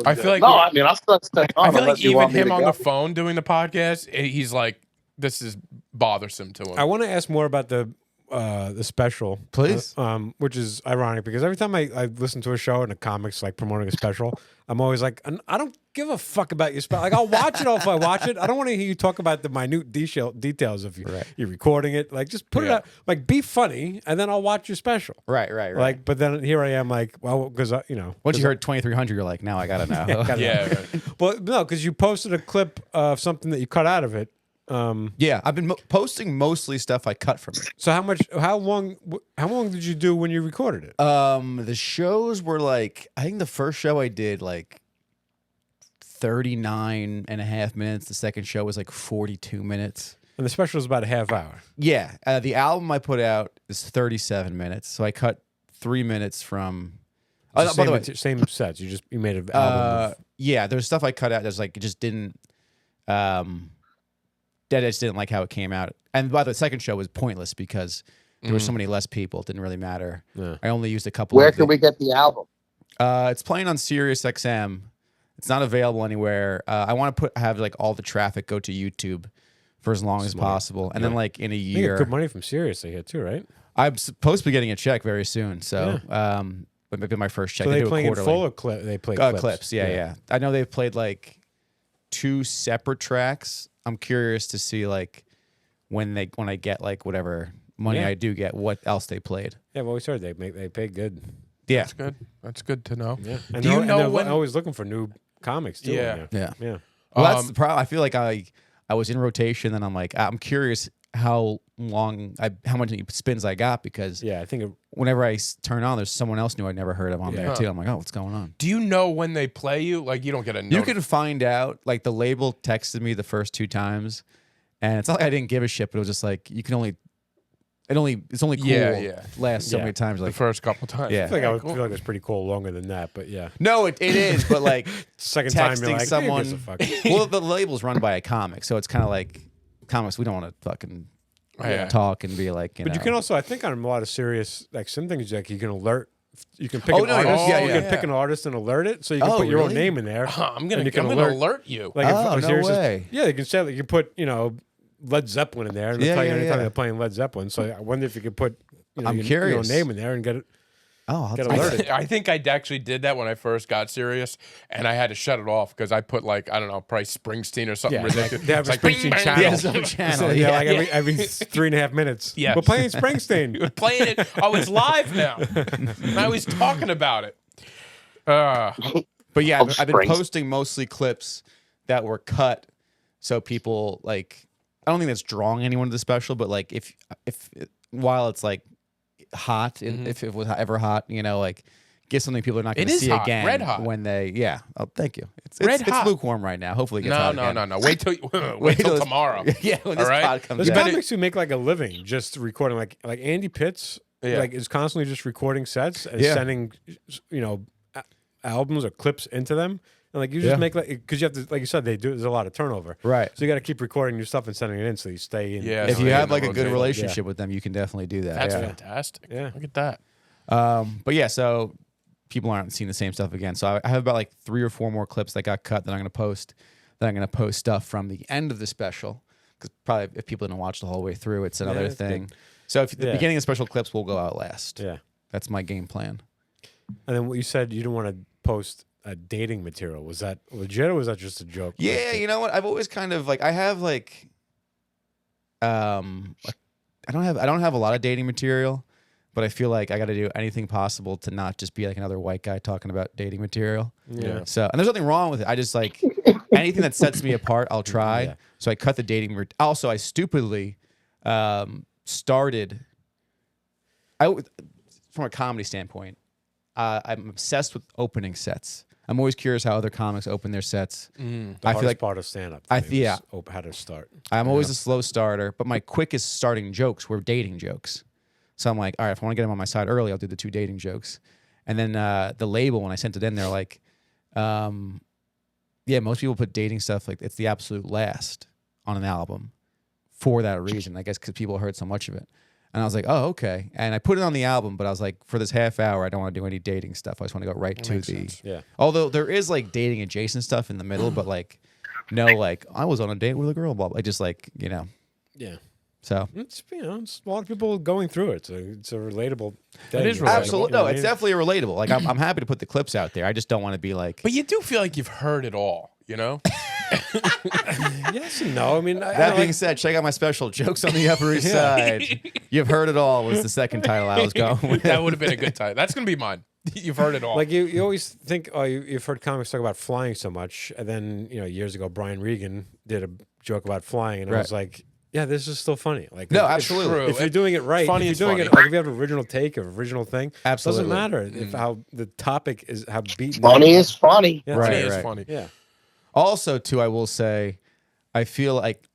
I feel like no, I mean I'll still stay on. I feel like unless you even want me him to on go. the phone doing the podcast, he's like, this is bothersome to him. I want to ask more about the special, Please. Which is ironic because every time I listen to a show and a comic's like promoting a special, I'm always like, I don't give a fuck about your special. Like I'll watch it if I watch it. I don't want to hear you talk about the minute details of you're recording it. Like just put it out. Like be funny, and then I'll watch your special. Right. Like, but then here I am, like, well, because Once you heard 2300, you're like, now I gotta know. Yeah. Right. well, no, because you posted a clip of something that you cut out of it. Yeah, I've been posting mostly stuff I cut from it. So how long did you do when you recorded it? The shows were like, I think the first show I did like 39 and a half minutes. The second show was like 42 minutes. And the special is about a half hour. Yeah. The album I put out is 37 minutes. So I cut 3 minutes from. By the way, same sets. You made an album. Yeah, there's stuff I cut out that's like, it just didn't. That I just didn't like how it came out. And by the way, the second show was pointless because there were so many less people. It didn't really matter. Yeah. I only used a couple. Where can we get the album? It's playing on Sirius XM. It's not available anywhere. I want to have like all the traffic go to YouTube for as long as possible, and then like in a You year, get good money from Sirius here too, right? I'm supposed to be getting a check very soon. So, but maybe my first check. So they do play it in quarterly. full or they play clips? Clips. Yeah. I know they've played like 2 separate tracks. I'm curious to see like when I get like whatever money I do get, what else they played. Yeah, well, we heard they pay good. Yeah, That's good. That's good to know. Yeah. And Do you know they're when? always looking for new comics too. Yeah. yeah. Yeah. Well, that's the problem. I feel like I was in rotation, and I'm like, I'm curious how many spins I got because Yeah, I think whenever I turn on, there's someone else new I never heard of on there Yeah. too. I'm like, oh, what's going on? Do you know when they play you? Like you don't get a You can find out. Like the label texted me the first 2 times, and it's not like I didn't give a shit, but it was just like it's only cool. Last so many times. the Like first couple times. Yeah. I feel like I would feel like it's pretty cool longer than that, but yeah. no, it is, but like Second time you're texting like, someone. Who gives a fuck? Well, the label's run by a comic, so it's kind of like comics. We don't want to fucking Yeah. talk and be like, But you can also, I think, on a lot of serious, like some things, like you can alert. You can pick Oh, an no, artist. yeah, you yeah. can pick an artist and alert it, so you can Oh, put your own really? name in there. I'm gonna and you can alert you. Like Oh, if no Sirius is- way. yeah, you can say like you put Led Zeppelin in there, and they'll Yeah, tell you yeah, anytime yeah. they're playing Led Zeppelin. So I wonder if you could put I'm your curious. own name in there and get it. Oh, I'll Get take alerted. it. I think I actually did that when I first got serious, and I had to shut it off because I put like I don't know, probably Springsteen or something Yeah, ridiculous. they have It's a like, Springsteen bing, bang, channel. Yeah, bing. his own channel. So, Yeah, like every 3.5 minutes. Yes. We're playing Springsteen. We're playing it. Oh, it's live now. And I was talking about it. But yeah, I've been Springs. posting mostly clips that were cut, so people like. I don't think that's drawing anyone to the special, but like if while it's like hot, if it was ever hot, like get something people are not going It to is see hot, again. red hot. When they Oh, thank you. It's Red hot. lukewarm right now. Hopefully it gets hot again. No. Wait till Wait till tomorrow. Yeah, when All this right? pod comes There's out. comics who make like a living just recording, like Andy Pitts, Yeah. like is constantly just recording sets and Yeah. sending, albums or clips into them, And like you just make because you have to, like you said, there's a lot of turnover. Right. So you got to keep recording your stuff and sending it in so you stay in. Yeah. If you stay have in the like a good rotation. relationship with them, you can definitely do that. That's yeah. fantastic. Yeah. Look at that. But yeah, so people aren't seeing the same stuff again. So I have about like 3 or 4 more clips that got cut that I'm going to post. That I'm going to post stuff from the end of the special because probably if people didn't watch the whole way through, it's another it's thing. So if the beginning of special clips will go out last. Yeah. That's my game plan. And then what you said you didn't want to post dating material. Was that legit or was that just a joke? Yeah, you know what? I've always kind of like I have like I don't have a lot of dating material, but I feel like I got to do anything possible to not just be like another white guy talking about dating material. Yeah. So, and there's nothing wrong with it. I just like anything that sets me apart, I'll try. Yeah. So I cut the dating. Also, I stupidly started. From a comedy standpoint, I'm obsessed with opening sets. I'm always curious how other comics open their sets. The I feel like part of stand up. yeah. How to start. I'm always a slow starter, but my quickest starting jokes were dating jokes. So I'm like, all right, if I want to get them on my side early, I'll do the 2 dating jokes. And then the label, when I sent it in, they're like, yeah, most people put dating stuff like it's the absolute last on an album for that reason, I guess, because people heard so much of it. And I was like, oh, okay. And I put it on the album, but I was like, for this half hour, I don't want to do any dating stuff. I just want to go right to the. sense. Yeah. Although there is like dating adjacent stuff in the middle, but like, no, like I was on a date with a girl, blah, blah. Just like, Yeah. So It's it's a lot of people going through it. It's a relatable thing. It is relatable. absolutely, You know no, what I it's mean? definitely relatable. Like I'm happy to put the clips out there. I just don't want to be like. But you do feel like you've heard it all, you know? Yes and no. I mean, That being said, check out my special "Jokes on the Upper East Side." You've heard it all was the second title I was going with. That would have been a good title. That's going to be mine. You've heard it all. like you always think, oh, you've heard comics talk about flying so much, and then years ago, Brian Regan did a joke about flying, and I was like, yeah, this is still funny. Like, No, if- absolutely. True. If you're doing it right, Funny if is you're doing funny. it like if you have an original take of original thing, Absolutely. doesn't matter if how the topic is how beaten. Funny is funny. Yeah. Right, It is right. funny. Yeah. Also, too, I will say, I feel like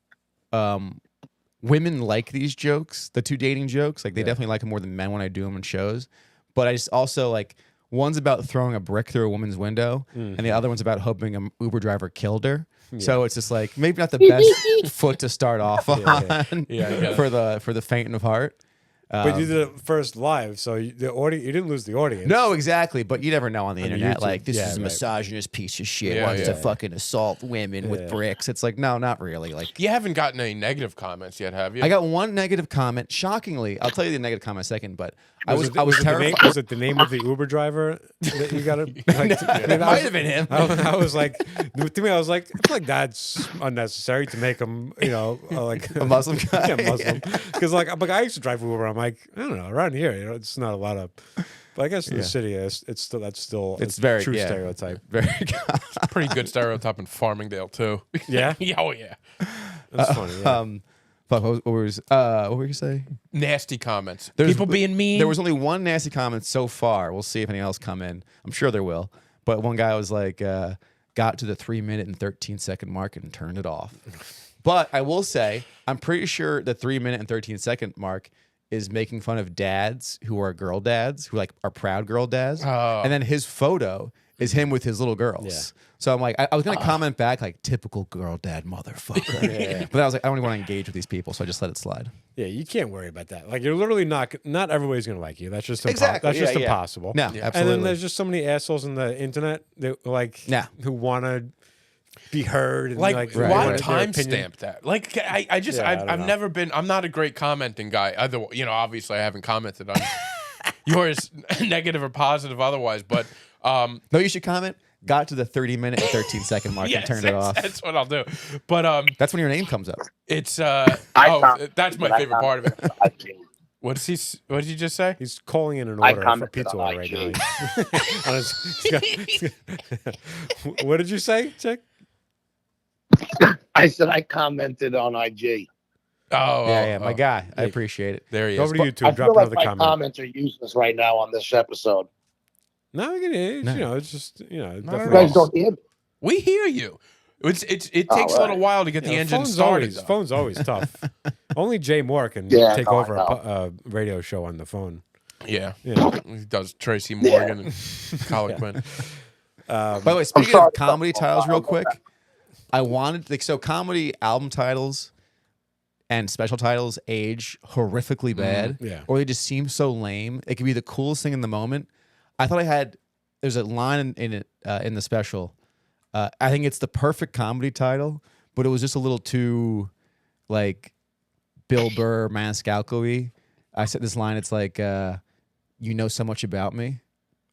women like these jokes, the 2 dating jokes. Like they definitely like them more than men when I do them in shows. But I just also like one's about throwing a brick through a woman's window, and the other one's about hoping an Uber driver killed her. So it's just like maybe not the best foot to start off on Yeah. for the faint of heart. But you did it first live, so you didn't lose the audience. No, exactly. But you never know on the internet. YouTube, Like this yeah, is a right. misogynist piece of shit. Yeah, Wants to yeah. fucking assault women with bricks. It's like no, not really. Like You haven't gotten any negative comments yet, have you? I got one negative comment. Shockingly, I'll tell you the negative comment in a second. But I was it terrified. Was it the name of the Uber driver that you got? Like, It might have been him. I was like, to me, I was like, I feel like that's unnecessary to make him, like A Muslim guy. yeah, Muslim. Because like I used to drive Uber. I'm like, I don't know, around here, it's not a lot of. But I guess in the city, it's still It's very true yeah, stereotype. Very. Pretty good stereotype in Farmingdale, too. Yeah, Oh, yeah. that's funny. Yeah. Fuck, what were you saying? Nasty comments. There's- People being mean. There was only one nasty comment so far. We'll see if anyone else come in. I'm sure there will. But one guy was like, got to the 3-minute and 13-second mark and turned it off. But I will say, I'm pretty sure the 3-minute and 13-second mark is making fun of dads who are girl dads, who like are proud girl dads. Oh. And then his photo is him with his little girls. Yeah. So I'm like, I was gonna comment back like typical girl dad motherfucker. But I was like, I don't even want to engage with these people, so I just let it slide. Yeah, you can't worry about that. Like you're literally not everybody's gonna like you. That's just Exactly, That's just yeah, yeah. impossible. No, And absolutely. then there's just so many assholes on the internet that like Yeah. who want to be heard. And, Like, Right, why right. their opinion. timestamp that? Like, I just, Yeah, I don't I've know. never been, I'm not a great commenting guy. Either, obviously I haven't commented on yours, negative or positive otherwise, but, No, you should comment. Got to the 30-minute and 13-second mark yes, and turned it off. that's what I'll do. But, That's when your name comes up. it's, commented, that's my but I favorite part of it. commented on What did you just say? He's calling in an I order for commented pizza on order right IG. now. On his- what did you say, Chick? I said I commented on IG. Yeah, my guy. I appreciate it. There he Go is. over to I YouTube. Drop feel like another my comment. comments are useless right now on this episode. No, it's, No. it's just at You definitely. guys don't hear me. We hear you. It takes a right. little while to get the engine started. though. Phone's always tough. Only Jay Moore can Yeah, take no, I over a radio show on the phone. Yeah. Yeah. He does Tracy Morgan and Colin Quinn. By the way, speaking sorry. of comedy titles, real quick, I wanted comedy album titles and special titles age horrifically bad, yeah. or they just seem so lame. It could be the coolest thing in the moment. I thought there's a line in it in the special. I think it's the perfect comedy title, but it was just a little too like Bill Burr Maniscalco-y. I said this line. It's like, "You know so much about me,"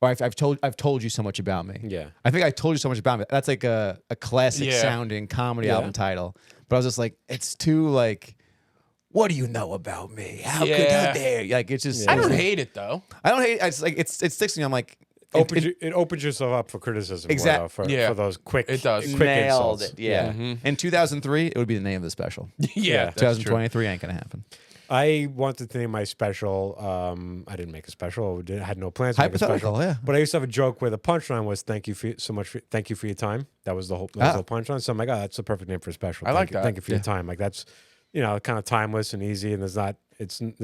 or I've told you so much about me. Yeah. I think I told you so much about me. That's like a classic Yeah. sounding comedy Yeah. album title. But I was just like, it's too like, what do you know about me? How Yeah. dare you? Like it's just. I don't hate it though. I don't hate. It's like it sticks to me. I'm like, It opens yourself up for criticism. Exactly. Yeah. For those quick. It does. Quick nailed insults. it. Yeah. In 2003, it would be the name of the special. Yeah, that's true. 2023 ain't gonna happen. I wanted to name my special. I didn't make a special. I had no plans to make a Hypothetical, special. yeah. But I used to have a joke where the punchline was "Thank you so much. Thank you for your time." That was the whole punchline. So I'm like, oh, that's the perfect name for a special. I like that. Thank you for your time. Like that's, kind of timeless and easy, and there's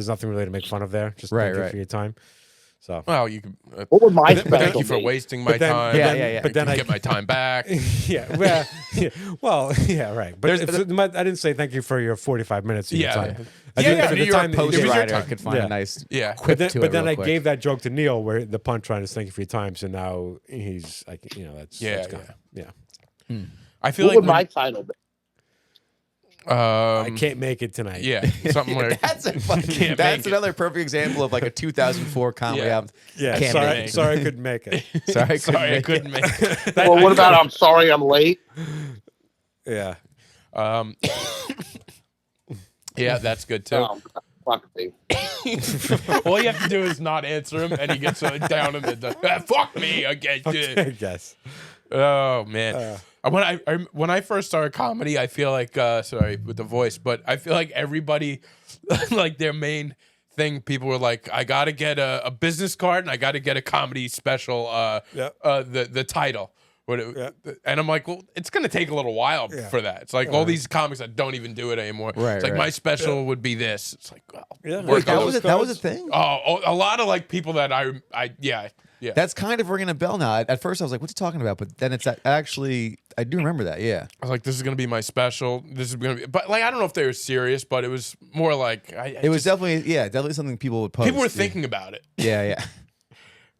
nothing really to make fun of there. Just thank you for your time. So Well, you can. What would my Thank you special for be? wasting my But then- time. but Yeah, then- yeah. But then I get my time back. yeah, right. But I didn't say thank you for your 45 minutes of your Yeah. time. Yeah, did yeah, for New the York time that you Post Post gave- your writer time. could find Yeah. a nice Yeah. quip But to then, it real I quick. gave that joke to Neil where the punchline is "Thank you for your time." So now he's like, that's Yeah, gone. yeah. I feel What would like my title be? I can't make it tonight. yeah, something where That's a fucking, Can't that's make it. another perfect example of like a 2004 comedy Yeah. album. yeah. Can't Sorry, make it. sorry, I couldn't make it. Sorry, sorry I couldn't make couldn't make it. Well, what about I'm sorry I'm late? Yeah. Yeah, that's good too. No, fuck me. All you have to do is not answer him, and he gets down in the fuck me again. I guess. Oh man. When I first started comedy, I feel like sorry with the voice, but I feel like everybody like their main thing. People were like, I gotta get a business card and I gotta get a comedy special. The title. And I'm like, well, it's gonna take a little while for that. It's like all these comics that don't even do it anymore. Right, it's like right. my special would be this. It's like, well, Yeah. work on those. that was a thing? Oh, a lot of like people that yeah. That's kind of ringing a bell now. At first, I was like, "What's he talking about?" But then it's actually, I do remember that. Yeah, I was like, this is gonna be my special. This is gonna be, but like, I don't know if they were serious, but it was more like it was definitely something people would post. people were thinking about it. Yeah.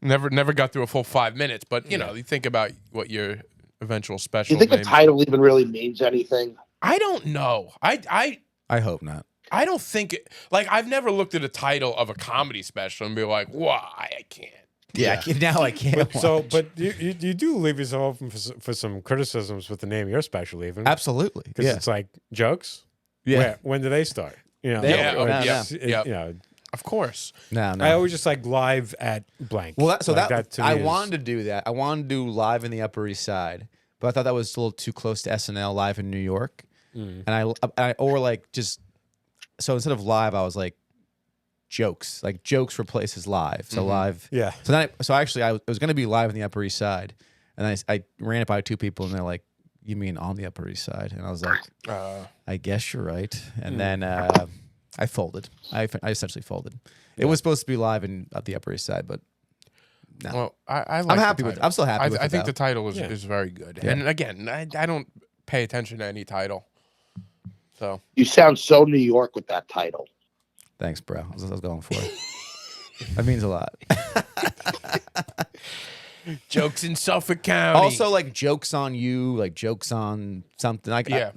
Never got through a full 5 minutes, but you know, you think about what your eventual Do special. you think the name- title even really means anything? I don't know. I hope not. I don't think it, like I've never looked at a title of a comedy special and be like, why I can't. Yeah, now I can't. But you do leave yourself open for some criticisms with the name of your special, even Absolutely. because it's like jokes. Yeah. When do they start? Yeah. Yeah. Of course. No. I always just like live at blank. Well, to me I is- wanted to do that. I wanted to do live in the Upper East Side, but I thought that was a little too close to SNL live in New York, and I or like just so instead of live, I was like jokes replaces live. So live, Yeah. So then, it was going to be live in the Upper East Side, and I ran it by two people, and they're like, "You mean on the Upper East Side?" And I was like, "I guess you're right." And then I folded. I essentially folded. It was supposed to be live at the Upper East Side, but no. Well, I like I'm the happy with. title. I'm still happy with it. I think the though. title is very good. Yeah. And again, I don't pay attention to any title. So You sound so New York with that title. Thanks, bro. That's what I was going for. That means a lot. jokes in Suffolk County. Also, like jokes on you, like jokes on something. Like, Yeah.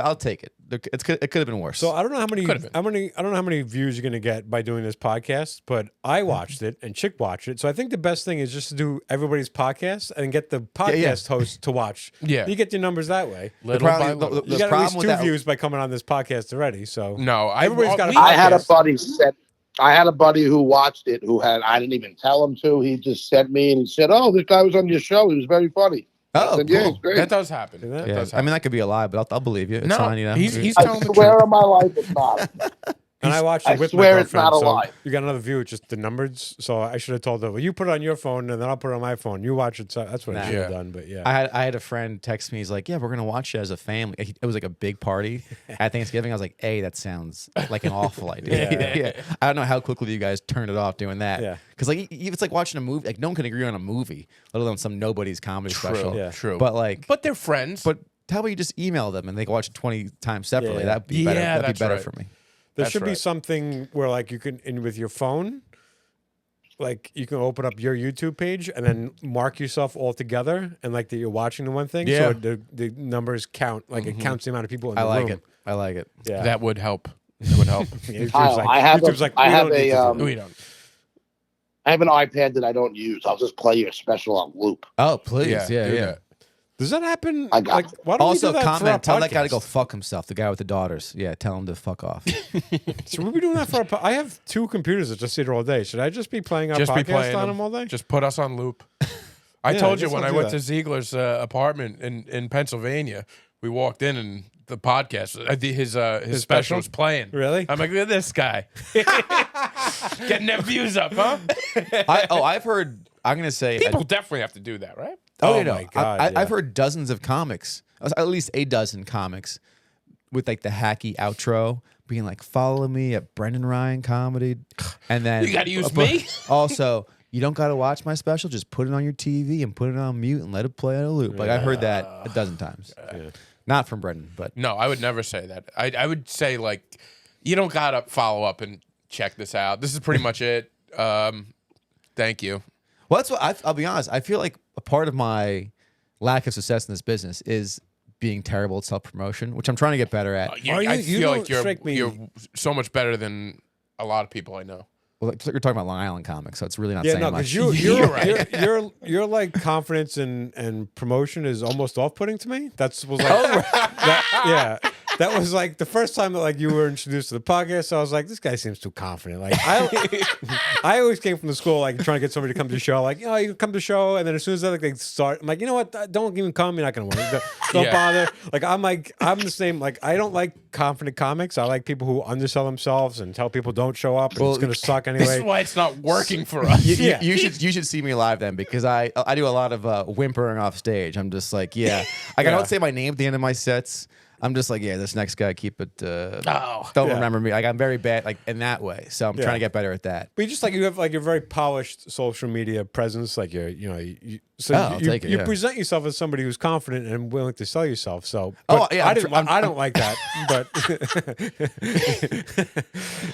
I'll take it. It could have been worse. So I don't know how many, Could've been. I don't know how many views you're gonna get by doing this podcast, but I watched it and Chick watched it. So I think the best thing is just to do everybody's podcast and get the podcast host to watch. Yeah. You get your numbers that way. little by problem- little. You got at problem least with two that- views by coming on this podcast already. So No, Everybody's got a we- I had a Podcast. buddy who watched it I didn't even tell him to. He just sent me and he said, "Oh, this guy was on your show. He was very funny." Oh, I said, "Yeah, cool. it's great." That does happen. Yeah. That Yeah, does I mean happen. that could be a lie, but I'll believe you. It's No, fine, you know. he's I telling the swear truth. on my life it's not. And I watched I it with swear my it's not girlfriend, so alive. you got another view. It's just the numbers. So I should have told her, well, you put it on your phone, and then I'll put it on my phone. You watch it. So that's what I Nah. should have Yeah. done. But yeah. I had a friend text me. He's like, "Yeah, we're gonna watch it as a family." It was like a big party at Thanksgiving. I was like, "Hey, that sounds like an awful idea." Yeah. I don't know how quickly you guys turned it off doing that. Yeah. Because like it's like watching a movie. Like no one can agree on a movie, let alone some nobody's comedy special. Yeah. True. But like, But they're friends. but how about you just email them and they can watch it 20 times separately? Yeah. That'd be better. Yeah, That'd be that's better right. for me. There That's should be right. something where like you can with your phone, like you can open up your YouTube page and then mark yourself all together and like that you're watching the one thing. Yeah. So the numbers count. Like it counts the amount of people in the I like room. it. I like it. Yeah. That would help. It would help. YouTube's Kyle, like, I have YouTube's a- like, I we have don't need a, to do that. We don't. I have an iPad that I don't use. I'll just play your special on loop. Oh, please. Yeah, do yeah. that. Does that happen? I got like, it. why don't Also, we do that for our comment. Tell that guy to go podcast? fuck himself. The guy with the daughters. Yeah, tell him to fuck off. Should we be doing that for our I have 2 computers that just sit here all day. Should I just be playing our Just be podcast playing on them. them all day? Just put us on loop. I Yeah, told I you guess when I'll I do went that. to Ziegler's apartment in Pennsylvania, we walked in and the podcast, his special was playing. Really? I'm like, look at this guy. Getting their views up, huh? I've heard. I'm gonna say. People definitely have to do that, right? Oh you know, my God, I've yeah. heard dozens of comics, at least a dozen comics, with like the hacky outro being like, "Follow me at Brendan Ryan Comedy," and then You gotta use me? Also, you don't gotta watch my special. Just put it on your TV and put it on mute and let it play on a loop. Like I've heard that a dozen times. Not from Brendan, but No, I would never say that. I would say, like, you don't got to follow up and check this out. This is pretty much it. Thank you. well, that's what I'll be honest. I feel like a part of my lack of success in this business is being terrible at self promotion, which I'm trying to get better at. I you feel don't like you're strike me- you're so much better than a lot of people I know. Well, like, you're talking about Long Island comics, so it's really not Yeah, saying no, much. because You're right. your like confidence and promotion is almost off putting to me. That's was like that was like the first time that like you were introduced to the podcast. So I was like, this guy seems too confident. Like I always came from the school like trying to get somebody to come to the show. Like, you know, you come to the show, and then as soon as they start, I'm like, you know what? Don't even come. You're not gonna win. Don't Yeah. bother. Like I'm the same. Like I don't like confident comics. I like people who undersell themselves and tell people don't show up. And it's gonna suck anyway. This is why it's not working for us. Yeah. You should see me live then, because I do a lot of whimpering off stage. I'm just like, yeah, like I don't say my name at the end of my sets. I'm just like, yeah, this next guy, keep it. Don't Yeah. remember me. Like I'm very bad, like in that way. So I'm trying to get better at that. But you just like you have like a very polished social media presence, like so I'll take it, you yeah. present yourself as somebody who's confident and willing to sell yourself. So, Oh, but yeah, I don't like that, but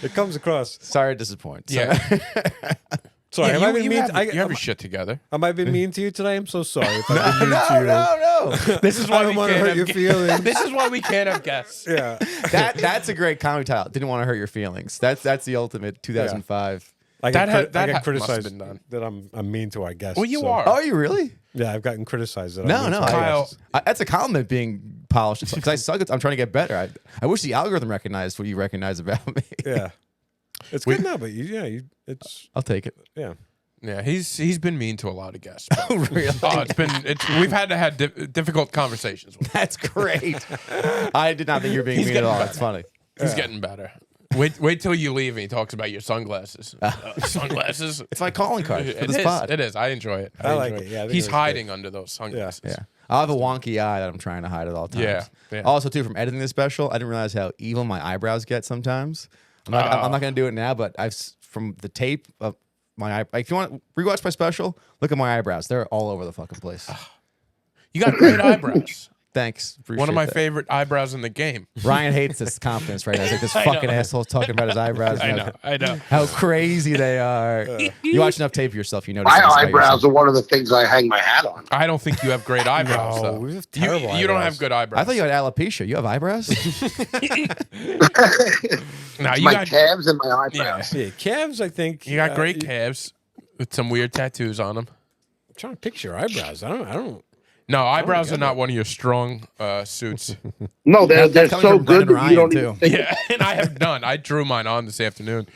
it comes across. Sorry to disappoint. Yeah. Sorry, Yeah, have I been you mean? have, I, you have your shit together. Have I been mean to you today? I'm so sorry if I've been mean to you. no. This is I why don't we want to can't hurt your have feelings. This is why we can't have guests. Yeah, That's a great comedy title. Didn't want to hurt your feelings. That's the ultimate 2005. I That get, had- that I get must have criticized been done. that I'm mean to our guests. Well, you so- are. Oh, are you really? Yeah, I've gotten criticized that. I'm No, mean no. to our Kyle- guests. That's a compliment being polished. Because I suck. I'm trying to get better. I wish the algorithm recognized what you recognize about me. Yeah, it's good now, but it's I'll take it. yeah. Yeah, he's been mean to a lot of guests. Oh, really? Oh, we've had to have difficult conversations with him. That's great. I did not think you were being He's mean at getting all. better. That's funny. He's getting better. Wait till you leave and he talks about your sunglasses. Sunglasses. It's my calling card for It this is. pod. It is. I enjoy it. I like enjoy it. Yeah, I think he's it was hiding under those sunglasses. Yeah. I have a wonky eye that I'm trying to hide at all times. Yeah. Also, too, from editing this special, I didn't realize how evil my eyebrows get sometimes. I'm not going to do it now, but from the tape of my eye. Like, if you want to rewatch my special, look at my eyebrows. They're all over the fucking place. You got great eyebrows. Thanks. One of my Appreciate that. favorite eyebrows in the game. Ryan hates this confidence right now. He's like, this I know. fucking asshole talking about his eyebrows. I know. How crazy they are. You watch enough tape of yourself, you notice. My things about eyebrows yourself. are one of the things I hang my hat on. I don't think you have great eyebrows, No, though. we have You terrible don't eyebrows. have good eyebrows. I thought you had alopecia. You have eyebrows? No, you My got calves and my eyebrows. Yeah, calves. I think you got great calves with some weird tattoos on them. I'm trying to picture your eyebrows. I don't. No, eyebrows are not one of your strong suits. No, they're That's coming so from good Brendan that you don't Ryan, even too. think. Yeah, and I have none. I drew mine on this afternoon.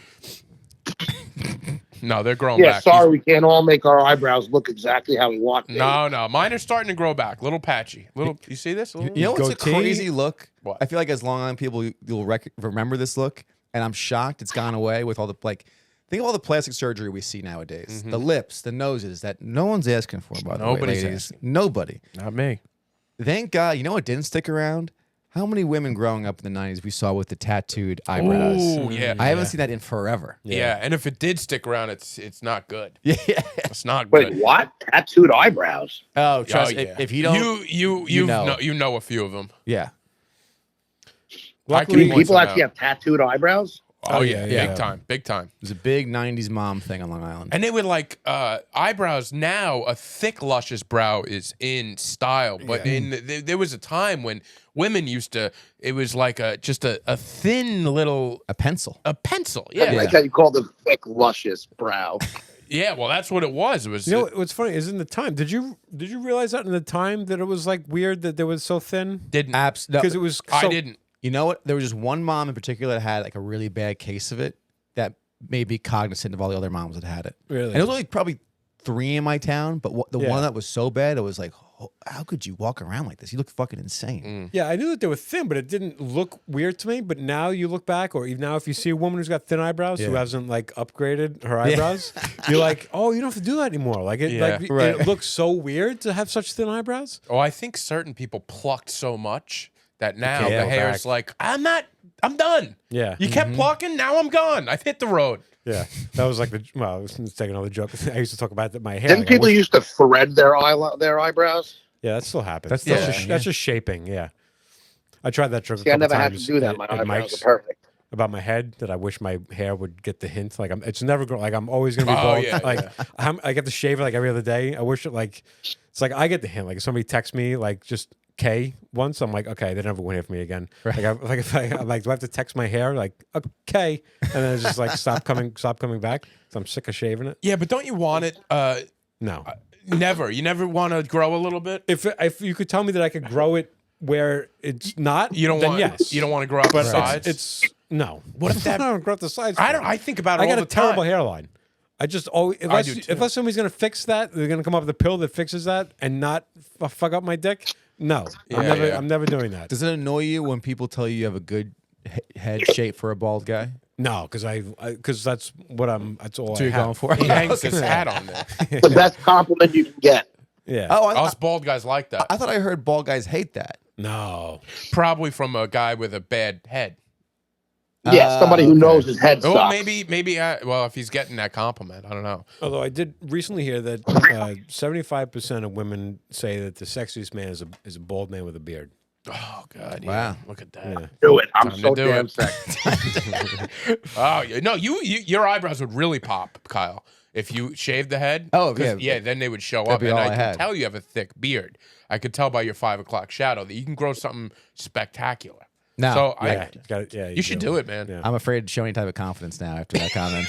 No, they're growing Yeah, back. sorry, we can't all make our eyebrows look exactly how we want. them. No, mine are starting to grow back. Little patchy. You see this? You know what's a Goatee? crazy look? What? I feel like as Long Island people, you'll remember this look. and I'm shocked it's gone away with all the like. Think of all the plastic surgery we see nowadays. The lips, the noses that no one's asking for. By the way, Nobody's ladies. asking. Nobody. Not me. Thank God. You know what didn't stick around? How many women growing up in the 90s we saw with the tattooed eyebrows? Ooh, yeah. I haven't seen that in forever. Yeah, and if it did stick around, it's not good. Yeah. It's not Wait, good. what? Tattooed eyebrows? Oh, trust yeah. if you don't, you know a few of them. yeah. I Do can point people some actually out. have tattooed eyebrows? Oh yeah, yeah. big time. It was a big 90s mom thing on Long Island. And they would like eyebrows. Now a thick, luscious brow is in style, but there was a time when women used to. It was like just a thin little A pencil. pencil. I Yeah, like how you call them thick, luscious brow. yeah. Well, that's what it was. It was. You know what's funny is in the time. Did you realize that in the time that it was like weird that they were so thin? didn't. Because it was. So, I didn't. You know what? There was just one mom in particular that had like a really bad case of it that made me cognizant of all the other moms that had it. Really? And it was only probably 3 in my town, but the Yeah. one that was so bad, it was like, oh, how could you walk around like this? You look fucking insane. Yeah, I knew that they were thin, but it didn't look weird to me. But now you look back, or even now if you see a woman who's got thin eyebrows who Yeah. hasn't like upgraded her eyebrows, you're like, oh, you don't have to do that anymore. Like it, Right. it looks so weird to have such thin eyebrows. Oh, I think certain people plucked so much that now can't the go hair's back. like, I'm done. Yeah. You kept plucking, now I'm gone. I've hit the road. Yeah, that was like I was taking all the joke. I used to talk about my hair. Didn't like, I people wish- used to thread their eyebrows? Yeah, that still happens. That's That's, still- just, that's just shaping. Yeah, I tried that trick. See, a I couple never had to times do that. at- My at eyebrows Mike's are perfect. about my head. That I wish my hair would get the hint. Like it's never going. Like I'm always gonna be Oh, bald. yeah, like I get to shave it like every other day. I wish it like it's like I get the hint. Like if somebody texts me like just K once, I'm like okay, they never want to hear from me again. Like if I'm like do I have to text my hair like okay, and then it's just like stop coming back. So I'm sick of shaving it. Yeah, but don't you want it? No. Never. You never want to grow a little bit? If you could tell me that I could grow it where it's not, You don't then want yes. you don't want to grow out the But sides? it's no. What if that- I don't grow out the sides? I for? don't I think about it I all got the a terrible time. hairline. I just always do too. unless somebody's gonna fix that, they're gonna come up with a pill that fixes that and not fuck up my dick. No, Yeah. I'm never doing that. Does it annoy you when people tell you you have a good head shape for a bald guy? No, because that's what I'm. That's all So I you're have. going for? He hangs his hat on there. The best compliment you can get. Yeah. Oh, Us bald guys like that. I thought I heard bald guys hate that. No. Probably from a guy with a bad head. Yeah, somebody who knows his head Oh, sucks. maybe. Well, if he's getting that compliment, I don't know. Although I did recently hear that 75% of women say that the sexiest man is a bald man with a beard. Oh God! Wow. Yeah. Look at that. Do it. I'm Time to so do damn it. sexy. Oh yeah. No, your eyebrows would really pop, Kyle, if you shaved the head. Oh, 'Cause, yeah. Then they would show That'd up, be and all I I can had. tell you have a thick beard. I could tell by your 5 o'clock shadow that you can grow something spectacular. No. So Yeah, you should do it, man. Yeah. I'm afraid to show any type of confidence now after that comment.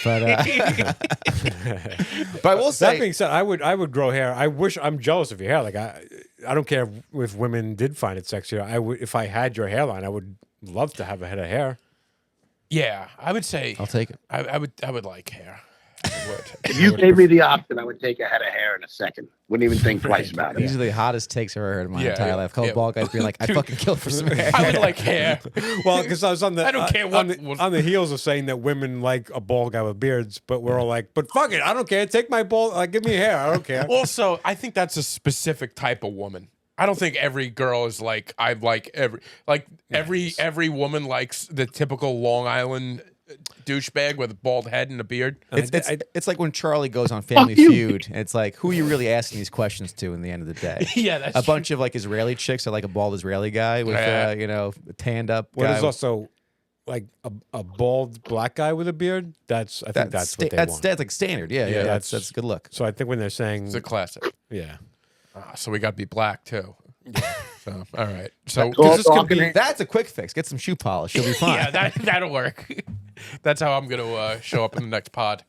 But I will That say, being said, I would grow hair. I'm jealous of your hair. Like I don't care if women did find it sexier. I would if I had your hairline. I would love to have a head of hair. Yeah, I would say I'll take it. I would like hair. I would. If you gave me the option, I would take a head of hair in a second. Wouldn't even think twice about These it. are the hottest takes I've ever heard in my Yeah, entire yeah, life. Couple yeah. bald guys being like, I fucking killed for some hair. I would like hair. Well, because I was on the I don't care what was- on the heels of saying that women like a bald guy with beards, but we're all like, but fuck it, I don't care. Take my bald, give me hair. I don't care. Also, I think that's a specific type of woman. I don't think every girl is like I like every woman likes the typical Long Island douchebag with a bald head and a beard. It's like when Charlie goes on Family Feud, and it's like, who are you really asking these questions to in the end of the day? Yeah, that's a bunch of like Israeli chicks are like a bald Israeli guy with Yeah. a tanned up Well, guy. there's also like a bald black guy with a beard. I think that's what they want. That's like standard. Yeah, Yeah, that's that's- good look. So I think when they're saying, It's a classic. yeah, So we got to be black too. So all right. So All this could talking be- and- That's a quick fix. Get some shoe polish. You'll be fine. yeah, that'll work. That's how I'm gonna show up in the next pod.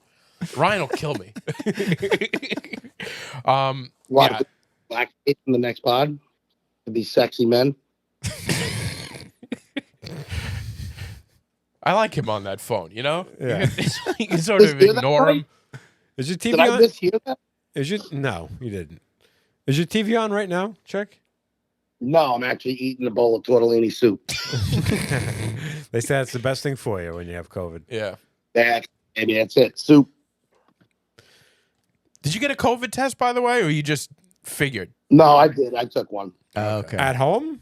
Ryan will kill me. A lot Yeah. of black kids in the next pod. These sexy men. I like him on that phone. You know, Yeah. you can sort of Just do that ignore for him. is your TV Did I on? mishear that? No, you didn't. Is your TV on right now? Check. No, I'm actually eating a bowl of tortellini soup. They say that's the best thing for you when you have COVID. Yeah. That's it. Soup. Did you get a COVID test, by the way, or you just figured? No, I did. I took one. Okay. At home?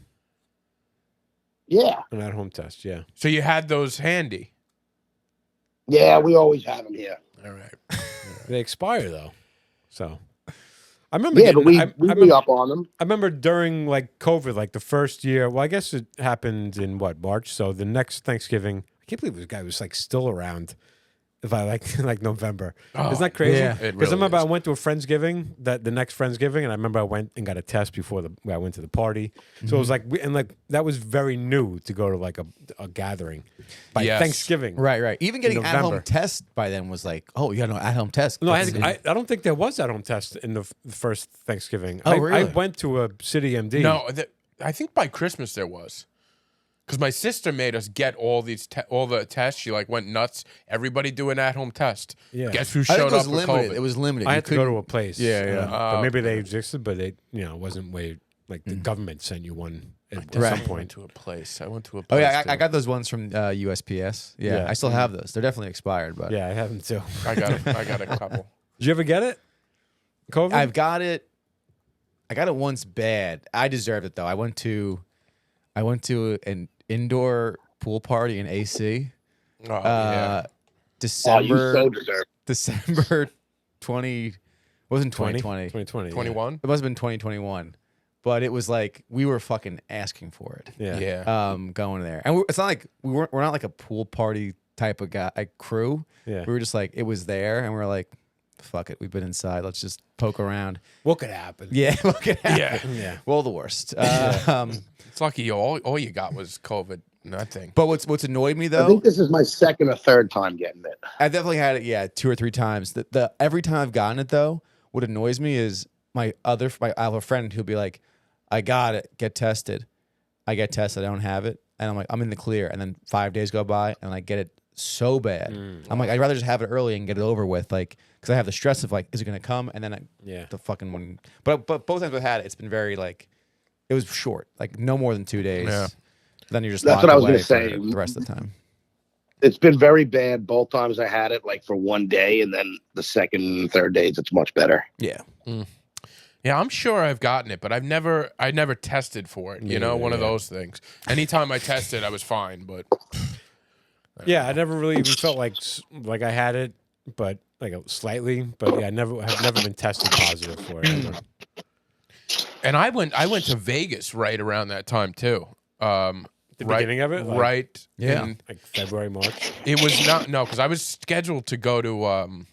Yeah. An at-home test, yeah. So you had those handy. Yeah, we always have them here. All right. They expire though. So I remember Yeah, but getting, we I be up on them. I remember during like COVID, like the first year. Well, I guess it happened in what, March? So the next Thanksgiving, I can't believe this guy was like still around. If I like November, isn't that crazy? yeah. It Because I really remember is. I went to a Friendsgiving, the next Friendsgiving, and I remember I went and got a test before I went to the party. So it was like, that was very new to go to like a gathering by Yes. Thanksgiving. Right. Even getting In at-home November. test by then was like, oh, you got an at-home test. No, I don't think there was at home test in the first Thanksgiving. Oh, I really? went to a City MD. No, I think by Christmas there was. Because my sister made us get all the tests. She like went nuts. Everybody do an at-home test. Yeah. Guess who I think showed it was up with limited. COVID? It was limited. I You had to go couldn't- to a place. Yeah. But maybe they existed, but they, it wasn't way like the government sent you one at Right. some I went point. to a place. I went to a Oh place. yeah, I too. got those ones from USPS. Yeah, Yeah. I still have those. They're definitely expired, but Yeah, I have them too. I got a couple. Did you ever get it? COVID? I've got it. I got it once bad. I deserved it though. I went to an indoor pool party in AC. Oh, yeah. Oh, you December so deserve. December 20 wasn't 2020. 2020. 21? It must have been 2021. But it was like we were fucking asking for it. Yeah. Yeah. Going there. And it's not like we're not like a pool party type of guy crew. Yeah. We were just like it was there and we are like fuck it. We've been inside. Let's just poke around. What could happen? Yeah, look at that. Yeah. Yeah. Well, the worst. It's lucky all you got was COVID. Nothing. But what's annoyed me I though, think this is my second or third time getting it. I definitely had it, 2 or 3 times. The every time I've gotten it though, what annoys me is I have a friend who'll be like, I got it, get tested. I get tested, I don't have it, and I'm like, I'm in the clear, and then 5 days go by, and I get it so bad. I'm like, I'd rather just have it early and get it over with, like, because I have the stress of like, is it gonna come? And then the fucking one. But both times I've had it, it's been very like, it was short, like no more than 2 days. Yeah. Then you're just That's locked what I was away gonna for say. the rest of the time. It's been very bad both times I had it, like for one day, and then the second and third days, it's much better. Yeah. Yeah, I'm sure I've gotten it, but I never tested for it. You know, one of those things. Anytime I tested, I was fine. But Yeah, I never really even felt like I had it, but like slightly. But yeah, I've never been tested positive for it. and I went to Vegas right around that time too. The beginning of it? Like- right? Yeah. in- Like February, March. it was not because I was scheduled to go to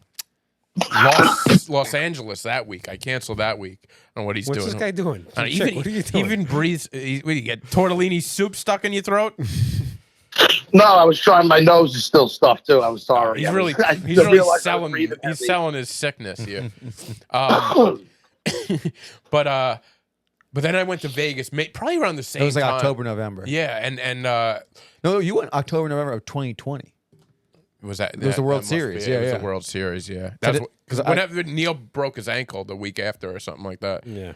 Los Angeles that week. I canceled that week. I don't know what he's What's doing. this guy doing? I don't know, Chick, what are you doing? Even breathes. What do you get? Tortellini soup stuck in your throat? No, I was trying. My nose is still stuffed too. I was sorry. He's I really, was- I he's didn't really realize I was selling. breathing He's heavy. selling his sickness here. But then I went to Vegas, probably around the same. It was like time. October, November. Yeah, and No, you went October, November of 2020. was that? was the World that must be Series, it. yeah, It was yeah. the World Series. Yeah, Because because whenever Neil broke his ankle the week after or something like that. Yeah.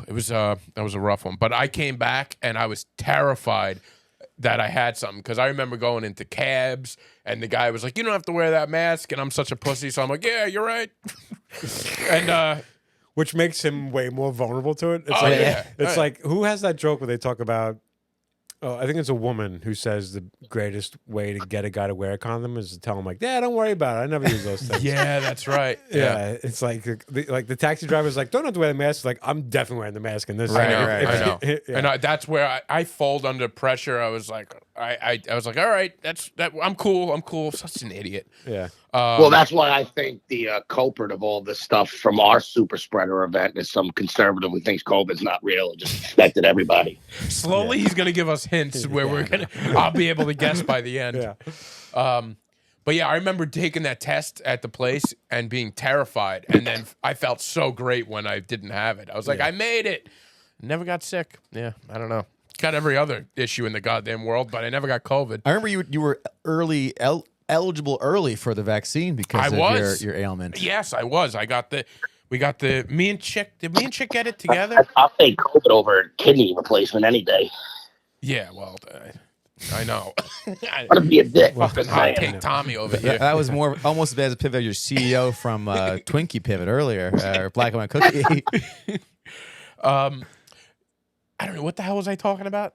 It was that was a rough one. But I came back and I was terrified that I had something because I remember going into cabs and the guy was like, "You don't have to wear that mask," and I'm such a pussy, so I'm like, "Yeah, you're right." and Which makes him way more vulnerable to it. It's Oh, like, yeah. It's like, who has that joke where they talk about, I think it's a woman who says the greatest way to get a guy to wear a condom is to tell him like, yeah, don't worry about it. I never use those things. yeah, that's right. Yeah, it's like the taxi driver's like, don't have to wear the mask. Like, I'm definitely wearing the mask in this. I know, Right, I know. Yeah. And that's where I fold under pressure. I was like, I was like, all right, I'm cool. I'm cool. Such an idiot. Yeah. Well, that's why I think the culprit of all this stuff from our super spreader event is some conservative who thinks COVID's not real and just infected everybody. Slowly, he's gonna give us hints where I'll be able to guess by the end. Yeah. But yeah, I remember taking that test at the place and being terrified, and then I felt so great when I didn't have it. I was like, I made it. Never got sick. Yeah, I don't know. Got every other issue in the goddamn world, but I never got COVID. I remember you were eligible early for the vaccine because I of was. your ailment. Yes, I was. I got We got me and Chic. Did me and Chic get it together? I'll take COVID over kidney replacement any day. Yeah, well, I know. I'm gonna be a dick. Fucking hot take Tommy over here. That was almost as bad as a pivot as your CEO from Twinkie Pivot earlier, or Black and White Cookie. I don't know. What the hell was I talking about?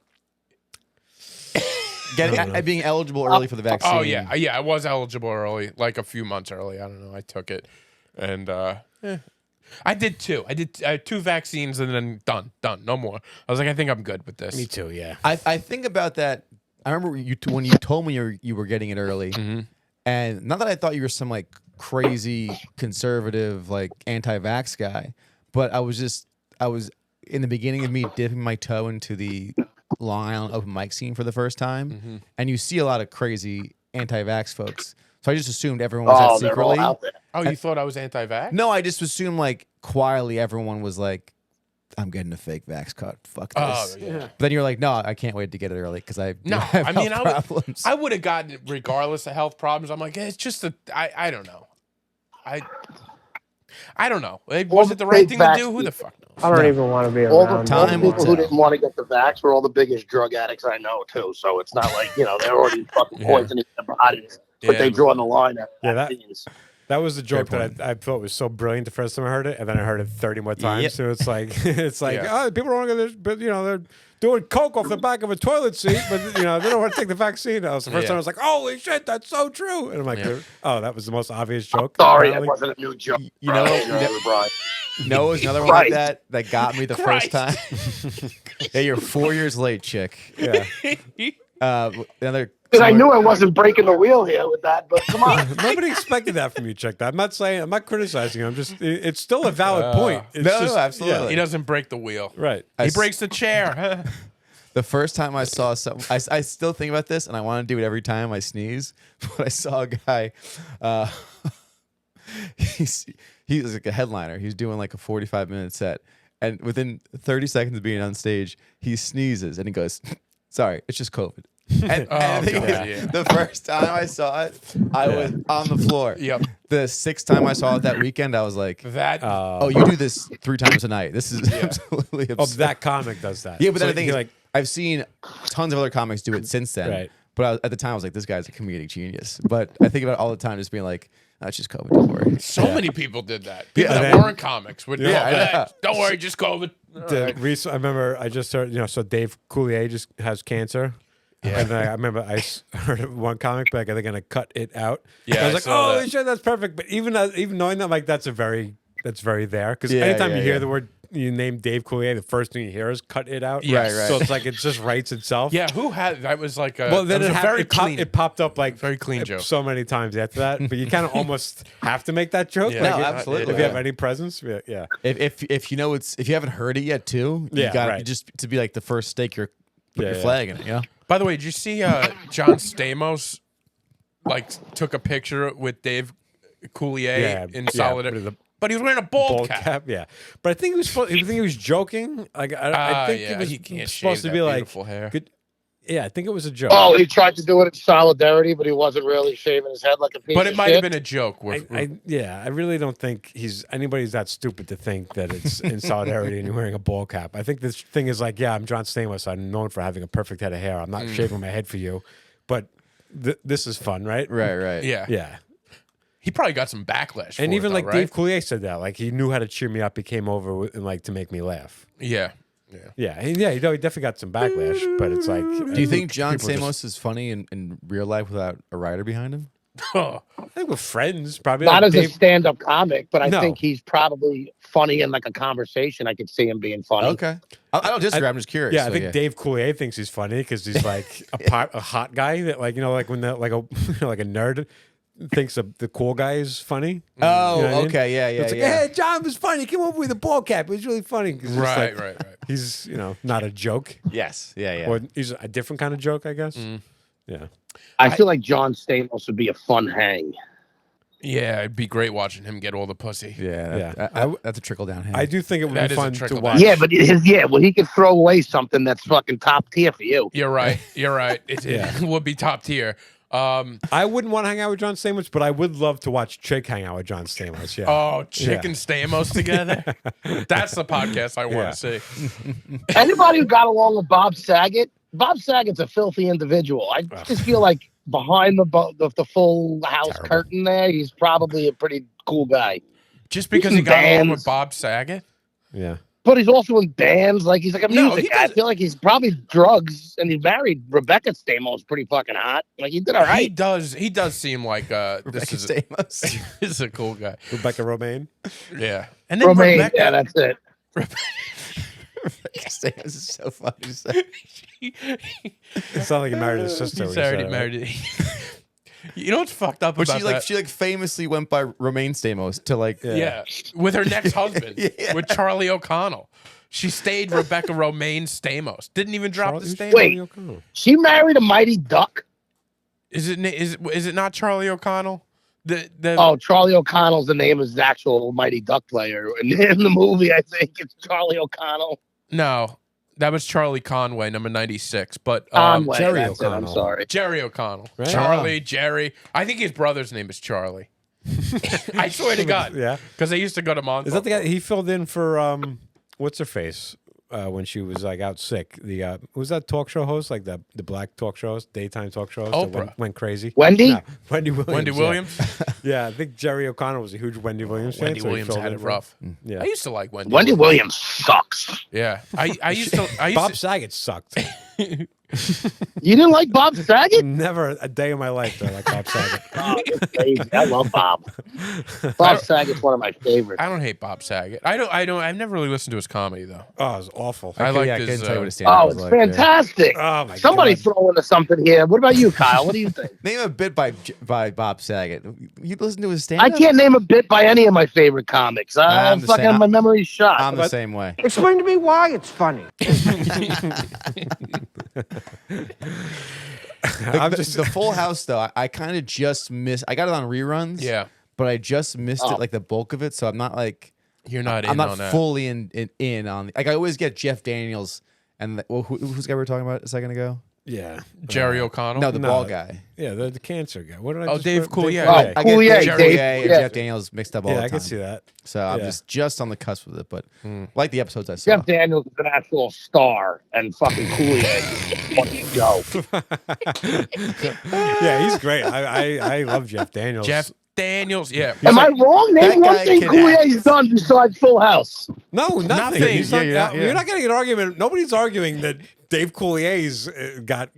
Being eligible early for the vaccine. Oh, yeah. Yeah, I was eligible early, like a few months early. I don't know. I took it. And I did two. I had 2 vaccines and then done. No more. I was like, I think I'm good with this. Me too. Yeah. I think about that. I remember when you told me you were getting it early, and not that I thought you were some like crazy conservative like anti-vax guy, but I was in the beginning of me dipping my toe into the Long Island open mic scene for the first time, and you see a lot of crazy anti-vax folks. So I just assumed everyone was that they're all secretly. out there. Oh, you thought I was anti-vax? No, I just assumed like quietly everyone was like, I'm getting a fake vax cut. Fuck this. Oh, yeah. But then you're like, no, I can't wait to get it early because I No, have I mean, health problems. I would have gotten it regardless of health problems. I'm like, it's just I don't know. I don't know. Was it the right thing to do? Who the fuck knows? I don't even want to be All the around. time will people who tell. didn't want to get the vax were all the biggest drug addicts I know too. So it's not like they're already fucking poisoning their bodies, but Yeah. they draw the line at Yeah, that- vaccines. That was the joke that I thought was so brilliant the first time I heard it, and then I heard it 30 more times. Yep. So it's like, Yeah. oh, people don't want to get this, but they're doing coke off the back of a toilet seat, but they don't want to take the vaccine. That was the first Yeah. time I was like, holy shit, that's so true. And I'm like, Yeah. oh, that was the most obvious joke. Sorry, apparently. that wasn't a new joke. You know, Brian. No, it was another one like Christ. that got me the first time. Yeah, you're 4 years late, chick. Yeah. Another. Because I knew I wasn't breaking the wheel here with that, but come on. Nobody expected that from you, Chuck. I'm not criticizing you. It's still a valid point. It's No, absolutely. He doesn't break the wheel. Right. He breaks the chair. The first time I saw something, I still think about this, and I want to do it every time I sneeze. But I saw a guy. He was like a headliner. He was doing like a 45-minute set, and within 30 seconds of being on stage, he sneezes and he goes, "Sorry, it's just COVID." And Oh, the thing God, is, yeah. the first time I saw it, I was on the floor. Yep. The 6th time I saw it that weekend, I was like, That. "Oh, you do this 3 times a night. This is absolutely Oh, absurd." that comic does that. Yeah, but then So the thing he, is, I've seen tons of other comics do it since then. Right. But at the time, I was like, this guy's a comedic genius. But I think about it all the time, just being like, that's just COVID. Don't worry. So many people did that. People and that then- weren't comics would Yeah, I go, know. don't worry, just COVID. I remember I just heard, so Dave Coulier just has cancer. Yeah. And I remember I heard of one comic back, and they're going to cut it out. Yeah, I was I like, saw oh, that. shit, that's perfect. But even knowing that, like, that's very there. Because Yeah, anytime yeah, you hear yeah. the word, you name Dave Coulier, the first thing you hear is cut it out. Yes. Right. So it's like it just writes itself. Yeah, who had that? Was like a. Well, then that was a very clean. it popped up like Very clean joke. so many times after that. But you kind of almost have to make that joke. Yeah. Like, No, if- absolutely. If you have any presence, yeah. If you know if you haven't heard it yet too, you Yeah, got right. just to be like the first stake you're put Yeah, your yeah. flag in it. You know. By the way, did you see John Stamos took a picture with Dave Coulier in solidarity? with the But he was wearing a bald bald cap. cap. Yeah. But I think he was he was joking. Like I think yeah, it was he can't supposed shave to be that like beautiful hair. good. Yeah, I think it was a joke. Oh, he tried to do it in solidarity, but he wasn't really shaving his head like a piece But of it might have shit. been a joke. I really don't think anybody's that stupid to think that it's in solidarity and you're wearing a ball cap. I think this thing is like, yeah, I'm John Stamos. I'm known for having a perfect head of hair. I'm not shaving my head for you, but this is fun, right? Right. Yeah. Yeah. He probably got some backlash. And for even it, like though, Dave right? Coulier said that, like he knew how to cheer me up. He came over and like to make me laugh. Yeah. Yeah, he definitely got some backlash, but it's like. Do you think John people just- Stamos is funny in real life without a writer behind him? Oh, I think we're friends, probably. Not like as a Dave- stand-up comic, but I No. think he's probably funny in like a conversation. I could see him being funny. Okay. I don't disagree. I'm just curious. Yeah, I so, think Dave Coulier thinks he's funny because he's like a hot guy that like like when like a like a nerd thinks the cool guy is funny. Oh, You know what I mean? okay. Yeah. It's like, yeah. hey, John was funny. He came over with a ball cap. It was really funny. 'Cause it's right, like, right. He's not a joke, Yes. Yeah. or he's a different kind of joke, I guess. Yeah. I feel like John Stamos would be a fun hang. Yeah, it'd be great watching him get all the pussy. Yeah. That's a trickle down hand. I do think it would That be is a fun to trickle watch. Yeah, but he could throw away something that's fucking top tier for you. You're right. You're right. It Yeah. would be top tier. I wouldn't want to hang out with John Stamos, but I would love to watch Chic hang out with John Stamos. Yeah. Oh, Chic and Stamos together. That's the podcast I want to see. Anybody who got along with Bob Saget, Bob Saget's a filthy individual. I just feel like behind the full house curtain there, he's probably a pretty cool guy. Just because he got along with Bob Saget? Yeah. But he's also in bands. Like, he's like a music guy. I feel like he's probably drugs, and he married Rebecca Stamos, pretty fucking hot. Like, he did all right. He does seem like this is Stamos. this is a cool guy. Rebecca Romaine. Yeah. And then Romaine, Rebecca, yeah, that's it. Rebecca Stamos is so funny to say. It sounded like he married his sister. He's already married. You know what's fucked up But about that? she famously went by Romaine Stamos to like Yeah, with her next husband, with Charlie O'Connell. She stayed Rebecca Romaine Stamos. Didn't even drop the Stamos. Wait, she married a mighty duck? Is it not Charlie O'Connell? Charlie O'Connell's the name of his actual mighty duck player. And in the movie, I think it's Charlie O'Connell. No, that was Charlie Conway, number 96. But Conway, Jerry that's O'Connell. it, I'm sorry. Jerry O'Connell. Right. Charlie, Jerry. I think his brother's name is Charlie. I swear to God. Yeah. Because they used to go to Montauk. Is that the guy he filled in for? What's her face? When she was like out sick, who's that talk show host, like the black talk show host, daytime talk show host that Oprah. went crazy? Wendy? No, Wendy Williams. Wendy yeah. Williams? Yeah, I think Jerry O'Connell was a huge Wendy Williams fan. Wendy so he Williams filled had in it for- rough. Yeah. I used to like Wendy. Wendy Williams sucks. Yeah. I used to. Bob Saget sucked. You didn't like Bob Saget? Never a day in my life did I like Bob Saget. Oh, you're crazy. I love Bob. Bob Saget's one of my favorites. I don't hate Bob Saget. I've never really listened to his comedy though. Oh, it was awful. I like I his. couldn't tell you what a stand-up Oh, was it's like, yeah. fantastic. Oh my Somebody God. throw into something here. What about you, Kyle? What do you think? Name a bit by Bob Saget. You listen to his I stand-up? can't name a bit by any of my favorite comics. I'm the Fucking same. my memory's shot. I'm the same way. Explain to me why it's funny. The Full House though, I kind of just missed. I got it on reruns. Yeah. But I just missed it, like the bulk of it. So I'm not like You're not in I'm not on that. fully in on. Like I always get Jeff Daniels and who's the guy we were talking about a second ago? Yeah. Jerry O'Connell. No, the ball guy. Yeah, the cancer guy. What did I Oh, just Dave put? Coulier. Oh, I get Coulier, Jerry Dave, and yeah. Jeff Daniels mixed up all the Yeah, time. I can see that. So I'm Yeah. just on the cusp with it, but like the episodes I saw. Jeff Daniels is an actual star, and fucking Coulier is go. Yeah, he's great. I love Jeff Daniels. Jeff Daniels. Yeah. Am I wrong? that Name one guy thing can Coulier's done besides Full House. No, nothing. Nothing. He's not, Yeah, You're not getting an argument. Nobody's arguing that Dave Coulier's got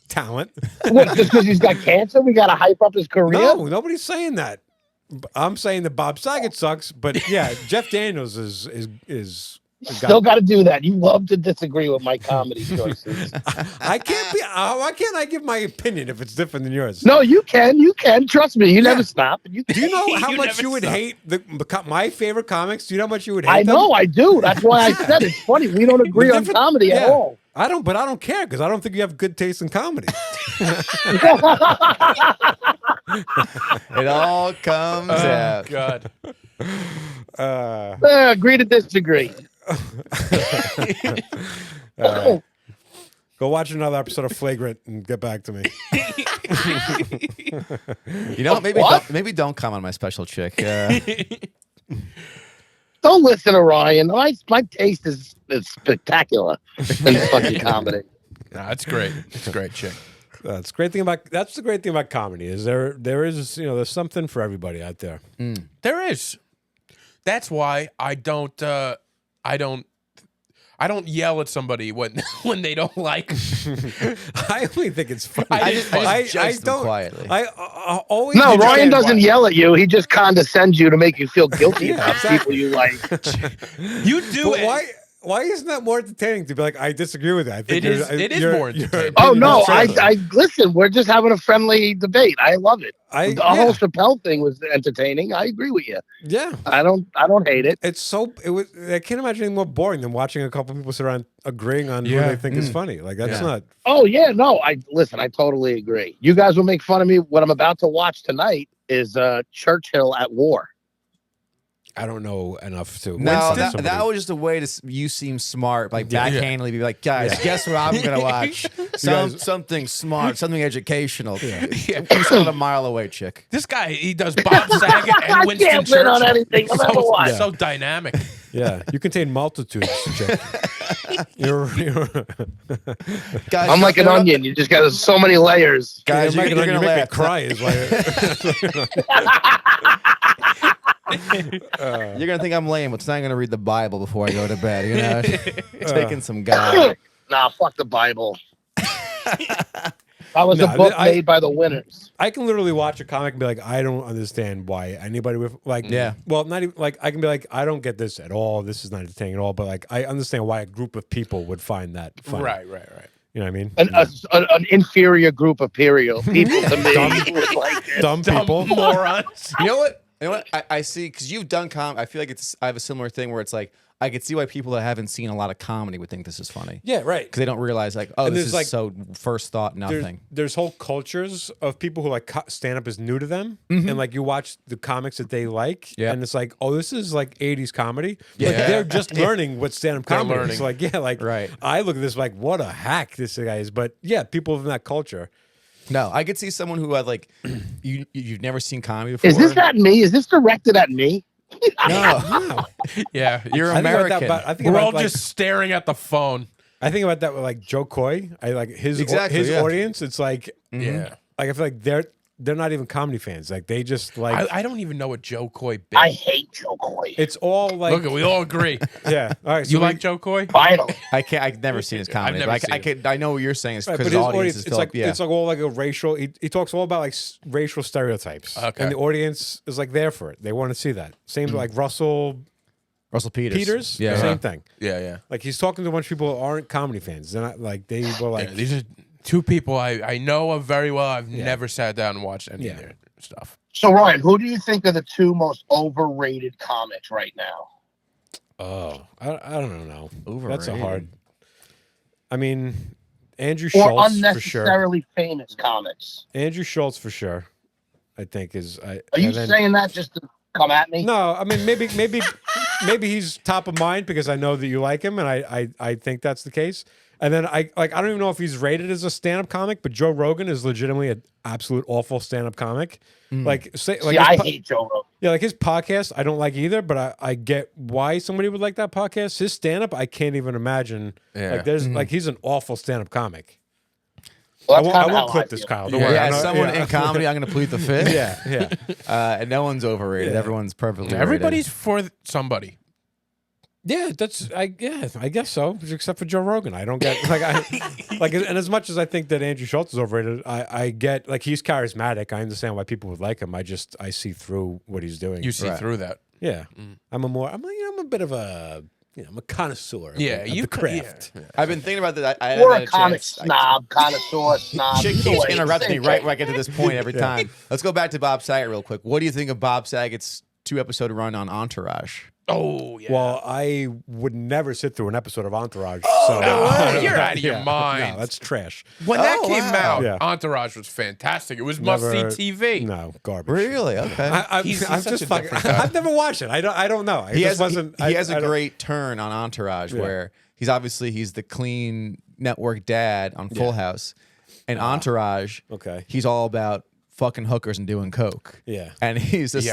talent. What, just because he's got cancer, we got to hype up his career? No, nobody's saying that. I'm saying that Bob Saget sucks, but yeah, Jeff Daniels is Still got to do that. You love to disagree with my comedy choices. I can't be. Why can't I give my opinion if it's different than yours? No, you can. You can. Trust me. You never stop. You Do you know how You much never you would stop. hate my favorite comics? Do you know how much you would hate I them? know. I do. That's why I said it's funny. We don't agree on different- comedy at yeah. all. I don't, but I don't care because I don't think you have good taste in comedy. It all comes out. God. Agree to disagree. Go watch another episode of Flagrant and get back to me. You know, What? maybe don't come on my special chick. Don't listen to Ryan. My taste is spectacular in fucking comedy. No, it's great. It's a great chick. That's the great thing about comedy is there is there's something for everybody out there. There is. That's why I don't yell at somebody when they don't like. I only think it's funny. I just judge them don't quietly. I always No, understand Ryan doesn't why. yell at you. He just condescends you to make you feel guilty Yeah, about exactly. people you like. You do But it. why isn't that more entertaining to be like I disagree with it? I think It is- it is more entertaining. Oh no, opinion is I listen. We're just having a friendly debate. I love it. The yeah. whole Chappelle thing was entertaining. I agree with you. Yeah. I don't hate it. It's so it was. I can't imagine anything more boring than watching a couple people sit around agreeing on Yeah. who they think is funny. Like that's Yeah. not. Oh yeah, no. I totally agree. You guys will make fun of me. What I'm about to watch tonight is Churchill at War. I don't know enough to. No, Winston, that was just a way to you seem smart, like Yeah. backhandedly be like, guys, guess what I'm gonna watch? Something smart, something educational. He's not a mile away, chick. This guy, he does Bob Saget and I Winston can't win on Churchill. anything, no matter what. So dynamic. Yeah, you contain multitudes, chick. You're Guys, I'm like an onion. You just got so many layers. Guys, you're you're making gonna me laugh. cry. Is why. You're gonna think I'm lame, but tonight I'm gonna read the Bible before I go to bed. You know, taking some God. Nah, fuck the Bible. That was a book made by the winners. I can literally watch a comic and be like, I don't understand why anybody with like, well, not even like I can be like, I don't get this at all. This is not entertaining at all. But like, I understand why a group of people would find that funny. Right. You know what I mean? An inferior group of people to me was like this. Dumb people. Morons. You know what? I see, because you've done I feel like I have a similar thing where it's like I could see why people that haven't seen a lot of comedy would think this is funny. Yeah, right. Because they don't realize like, oh, And this there's, is like, so first thought nothing. There's whole cultures of people who like stand up is new to them, and like you watch the comics that they like, and it's like, oh, this is like 80s comedy. Like they're just learning what stand up comedy is. So like, Right. I look at this like, what a hack this guy is. But yeah, people from that culture. No, I could see someone who had like you've never seen comedy before. Is this at me? Is this directed at me? No. Yeah, You're I think about American. that, I think we're about, all like, just staring at the phone. I think about that with like Joe Coy. I like his Exactly, audience. It's like Yeah. like I feel like they're not even comedy fans. Like they just like I don't even know what Joe Coy bit. I hate Joe Coy. it's all like Look, we all agree. yeah. All right, so You we- like Joe Coy? Finally. I've never seen his comedy. never But seen it. I know what you're saying is Right, because but his his audience is it's like filled up. it's like all like a racial. He talks all about like racial stereotypes, Okay. and the audience is like there for it. They want to see that. Same like Russell Russell Peters. Peters. Same thing. Yeah. Like he's talking to a bunch of people who aren't comedy fans. They're not like they were like Yeah, these are two people I know of very well. I've never sat down and watched any of their stuff. So, Ryan, who do you think are the two most overrated comics right now? oh I don't know. That's a Overrated. hard. I mean, Andrew Or Schultz for sure. unnecessarily famous comics? Andrew Schultz for sure. I think is. Are you saying that just to come at me? No, I mean maybe he's top of mind because I know that you like him, and I think that's the case. And then I don't even know if he's rated as a stand-up comic, but Joe Rogan is legitimately an absolute awful stand-up comic. Like See, his I hate Joe Rogan. yeah, like his podcast I don't like either, but I get why somebody would like that podcast. His stand-up I can't even imagine. Yeah. Like there's like he's an awful stand-up comic. Well, I that's won't, kinda how clip I this, feel. Kyle. Don't Yeah, worry. Yeah, I'm as not- someone yeah. in comedy, I'm going to plead the fifth. yeah. And no one's overrated. Yeah. Everyone's perfectly Everybody's rated. for somebody. Yeah, I guess so. Except for Joe Rogan, I don't get and as much as I think that Andrew Schultz is overrated, I get like he's charismatic. I understand why people would like him. I see through what he's doing. You see through that. yeah, I'm a bit of a I'm a connoisseur. Of Yeah, the craft. Yeah. I've been thinking about that. I Or haven't a had comic chance. snob, connoisseur snob. Chick Either keeps way, interrupting me same right thing. when I get to this point every time. Let's go back to Bob Saget real quick. What do you think of Bob Saget's 2-episode run on Entourage? Oh yeah. Well, I would never sit through an episode of Entourage. no, you're out of your mind. No, that's trash. when that Oh, came wow. out, Yeah. Entourage was fantastic. It was must see Never- TV. No, garbage. Really? Okay. He's I'm such just a fucking. different guy. I've never watched it. I don't know. It he just has, wasn't. he has I a don't- great turn on Entourage Yeah. where he's the clean network dad on Full House. And Entourage, Okay. he's all about fucking hookers and doing coke. Yeah. And he's just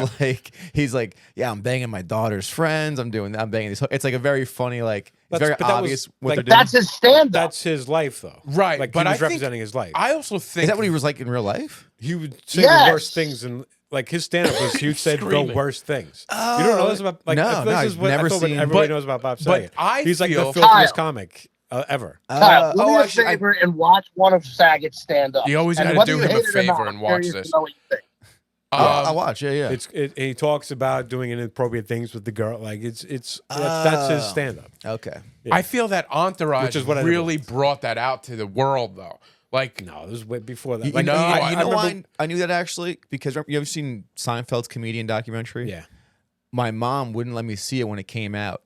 he's like, yeah, I'm banging my daughter's friends. I'm banging these. It's like a very funny, like, it's very But that was, obvious what like, they're doing. That's his stand-up. That's his life, though. Right, Like but he I was think- representing his life. I also think Is that what he was like in real life? He would say Yes. the worst things, and like his stand-up was he would say the Screaming. worst things. You don't know this about like No, this no, is I've what never I thought what seen- everybody but- knows about Bob but Saget. I He's like the feel- filthiest Kyle. comic ever. Kyle, do me a actually, favor and watch one of Saget's stand-ups. You always And gotta whether do you him a hate it or favor not, and I'm watch curious this. to know what you think. I'll watch. Yeah. He talks about doing inappropriate things with the girl. Like that's his stand-up. Okay. I feel that Entourage Which is what I never really brought that out to the world, though. Like, No, this was way before that. You Like, know, I you know why remember- I knew that actually? Because you ever seen Seinfeld's comedian documentary? Yeah. My mom wouldn't let me see it when it came out,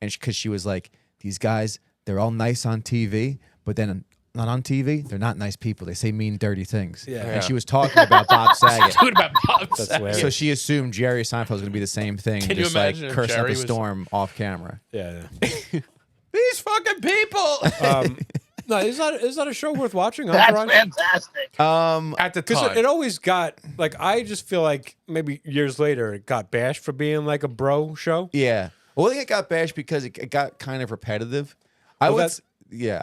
and because she was like, "These guys, they're all nice on TV, but then not on TV, they're not nice people. They say mean, dirty things." Yeah. And she was talking about Bob Saget. talking about Bob That's Saget. hilarious. So she assumed Jerry Seinfeld was going to be the same thing, Can you just like imagine if cursing up Jerry a was- storm off camera. Yeah. These fucking people. No, is that a show worth watching? That's Entourage? fantastic. At the Because time. it always got like I just feel like maybe years later it got bashed for being like a bro show. Yeah. Well, I think it got bashed because it got kind of repetitive. I Well, would, that's-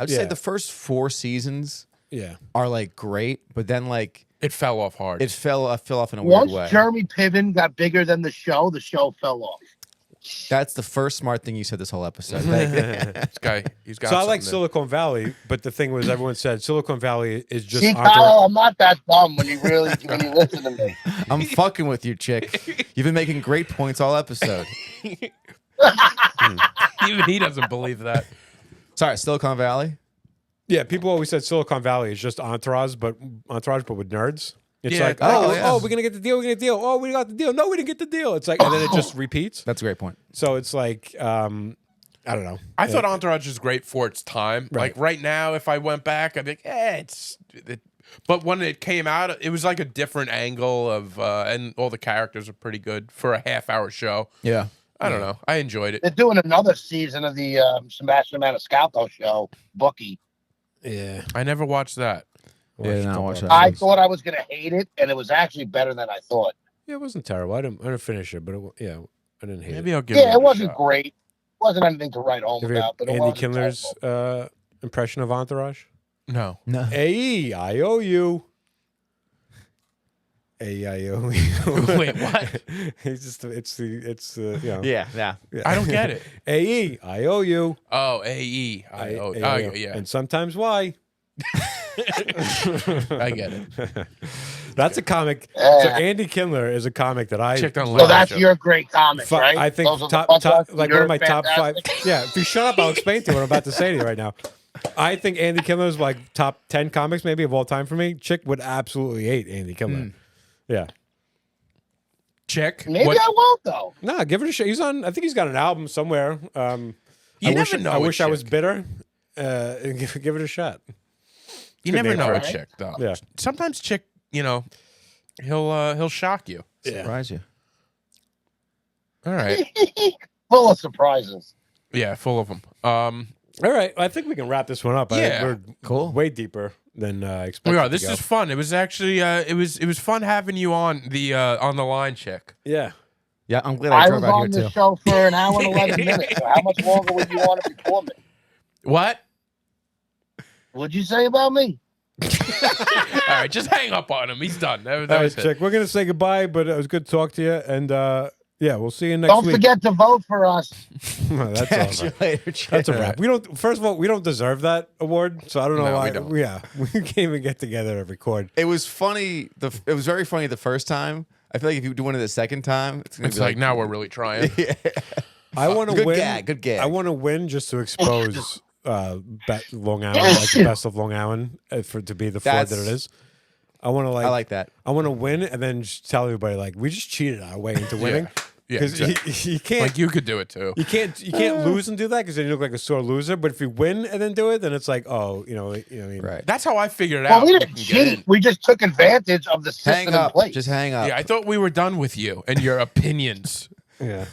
I'd say yeah. the first 4 seasons Yeah. are like great, but then like It fell off hard. it fell off in a Once weird way. Jeremy Piven got bigger than the show fell off. That's the first smart thing you said this whole episode. Thank you. This guy, he's got So I like something Silicon Valley, but the thing was everyone said Silicon Valley is just See, Entourage. Kyle, I'm not that dumb when you listen to me. I'm fucking with you, chick. You've been making great points all episode. Even he doesn't believe that. Sorry, Silicon Valley. Yeah, people always said Silicon Valley is just Entourage, but with nerds. It's Yeah, like, oh, yeah. we're gonna get the deal, we're gonna get the deal. Oh, we got the deal. No, we didn't get the deal. It's like, and then it just repeats. That's a great point. So it's like, I don't know. I thought Entourage was great for its time. Right. Like right now, if I went back, I'd be like, but when it came out, it was like a different angle of, and all the characters are pretty good for a half-hour show. Yeah. I don't know. I enjoyed it. They're doing another season of the Sebastian Maniscalco show, Bookie. Yeah, I never watched that. Yeah, no, watch that. I thought I was going to hate it, and it was actually better than I thought. Yeah, it wasn't terrible. I didn't finish it, but I didn't hate Maybe it. I'll give Yeah, it it wasn't shot. great. It wasn't anything to write home Have you about. heard But it Andy wasn't Kindler's terrible. impression of Entourage? No. No. A-E-I-O-U. A-E-I-O-U. Wait, what? It's just, it's you know. Yeah. I don't get it. A-E-I-O-U. Oh, A-E. Oh, yeah. And sometimes Y. I get it. That's a comic. Yeah. So Andy Kindler is a comic that I Checked on So Lego that's show. your great comic, right? I think Those are the top punchlines? like one You're of my top 5. fantastic. Yeah, if you shut up, I'll explain to you what I'm about to say to you right now. I think Andy Kindler is like top 10 comics maybe of all time for me. Chick would absolutely hate Andy Kindler. Yeah. Chick. Maybe What- I won't, though. Nah, give it a shot. He's on. I think he's got an album somewhere. You never I know with wish I was Chick. bitter. Give it a shot. You good never name know for a it. Chick though. Yeah. Sometimes Chick, he'll shock you. Surprise you. All right. Full of surprises. Yeah, full of them. All right, I think we can wrap this one up. Yeah. We're Cool. way deeper than expected. We are. to This go. is fun. It was actually it was fun having you on the line, Chick. Yeah. Yeah, I'm glad I I drove was out on here the too. show for an hour and 11 minutes. So how much longer would you want it before me? What? What'd you say about me? All right, just hang up on him. He's done. That All right, was it. Chick. We're gonna say goodbye, but it was good to talk to you, and yeah, we'll see you next Don't week. forget to vote for us. That's Catch over. you later, Chick. That's a wrap. We don't. First of all, we don't deserve that award, so I don't know No, why. we don't. Yeah, we can't even get together to record. It was funny. It was very funny the first time. I feel like if you do one it the second time, it's gonna It's be like now we're really trying. I want to Good win. gag, good gag. I want to win just to expose Long Island, like the best of Long Island, to be the fraud that it is. I want to I like that. I want to win and then just tell everybody like we just cheated our way into winning. Yeah, Because exactly. you can't Like you could do it too. you can't lose and do that because then you look like a sore loser. But if you win and then do it, then it's like what I mean? Right. That's how I figured it Well, out. we You didn't can get in. cheat. We just took advantage of the Hang system in up. place. Just hang up. Yeah, I thought we were done with you and your opinions. Yeah.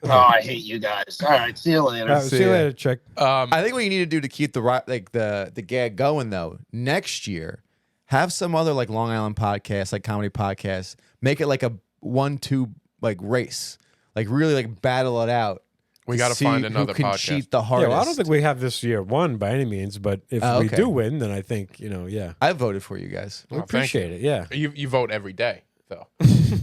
Oh, I hate you guys. All right, see you later. All right, see you ya. later, Chick. I think what you need to do to keep the gag going though, next year, have some other like Long Island podcast, like comedy podcast, make it like a 1-2 like race, like really like battle it out. We to got to see find another who can podcast. cheat the Yeah, hardest. well, I don't think we have this year won by any means, but if Oh, we okay. do win, then I think yeah, I voted for you guys. we Oh, thank appreciate it. Yeah. You vote every day though.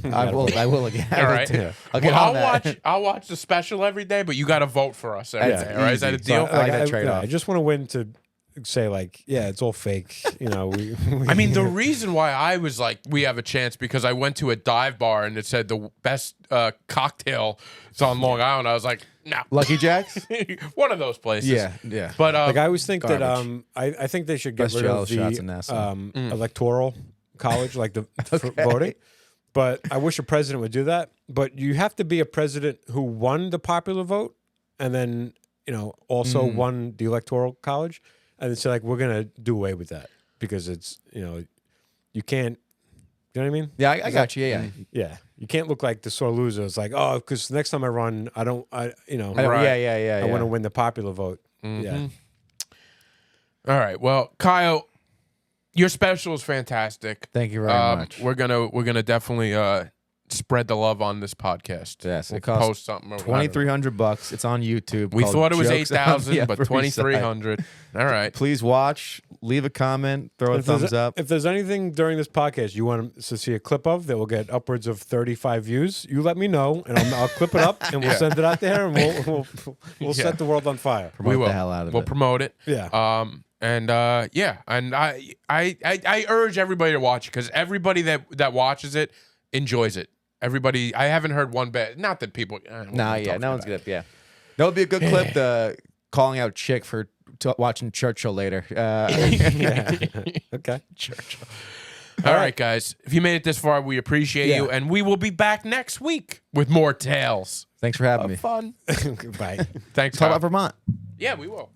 I will again. All right. Yeah. I'll get on that. I'll watch the special every day, but you got to vote for us every That's day. All right, is that a easy. deal? So, I like that trade-off. I just want to win to say like, yeah, it's all fake. We I mean, the reason why I was like, we have a chance because I went to a dive bar and it said the best cocktail is on Long Island. I was like, no, Lucky Jacks. one of those places. Yeah. But like I always think that Garbage. I think they should get Best rid jello of shots the in Nassau. electoral college, like for voting. But I wish a president would do that. But you have to be a president who won the popular vote, and then also won the electoral college, and it's like we're gonna do away with that because it's you can't. You know what I mean? Yeah, I got you. Yeah. Yeah, you can't look like the sore loser. It's like, oh, because next time I run, I don't. I don't- Right. Yeah. I want to win the popular vote. Yeah. All right. Well, Kyle, your special is fantastic. Thank you very much. We're gonna definitely spread the love on this podcast. Yes, we'll it costs post something. $2,300. It's on YouTube. We called thought it was Jokes on the 8,000, but Upper East 2,300. All right. Please watch, leave a comment, throw a thumbs up. If there's anything during this podcast you want to see a clip of that will get upwards of 35 views, you let me know, and I'll clip it up, and we'll send it out there, and we'll set the world on fire. We will. The hell out of we'll it. promote it. Yeah. And I urge everybody to watch it because everybody that watches it enjoys it. Everybody, I haven't heard one bad. Not that people. No one's good. Yeah, that would be a good clip. Calling out Chic for watching Churchill later. Okay. Churchill. All right, guys. If you made it this far, we appreciate you, and we will be back next week with more tales. Thanks for having me. Fun. Bye. Thanks. Talk Kyle. about Vermont. Yeah, we will.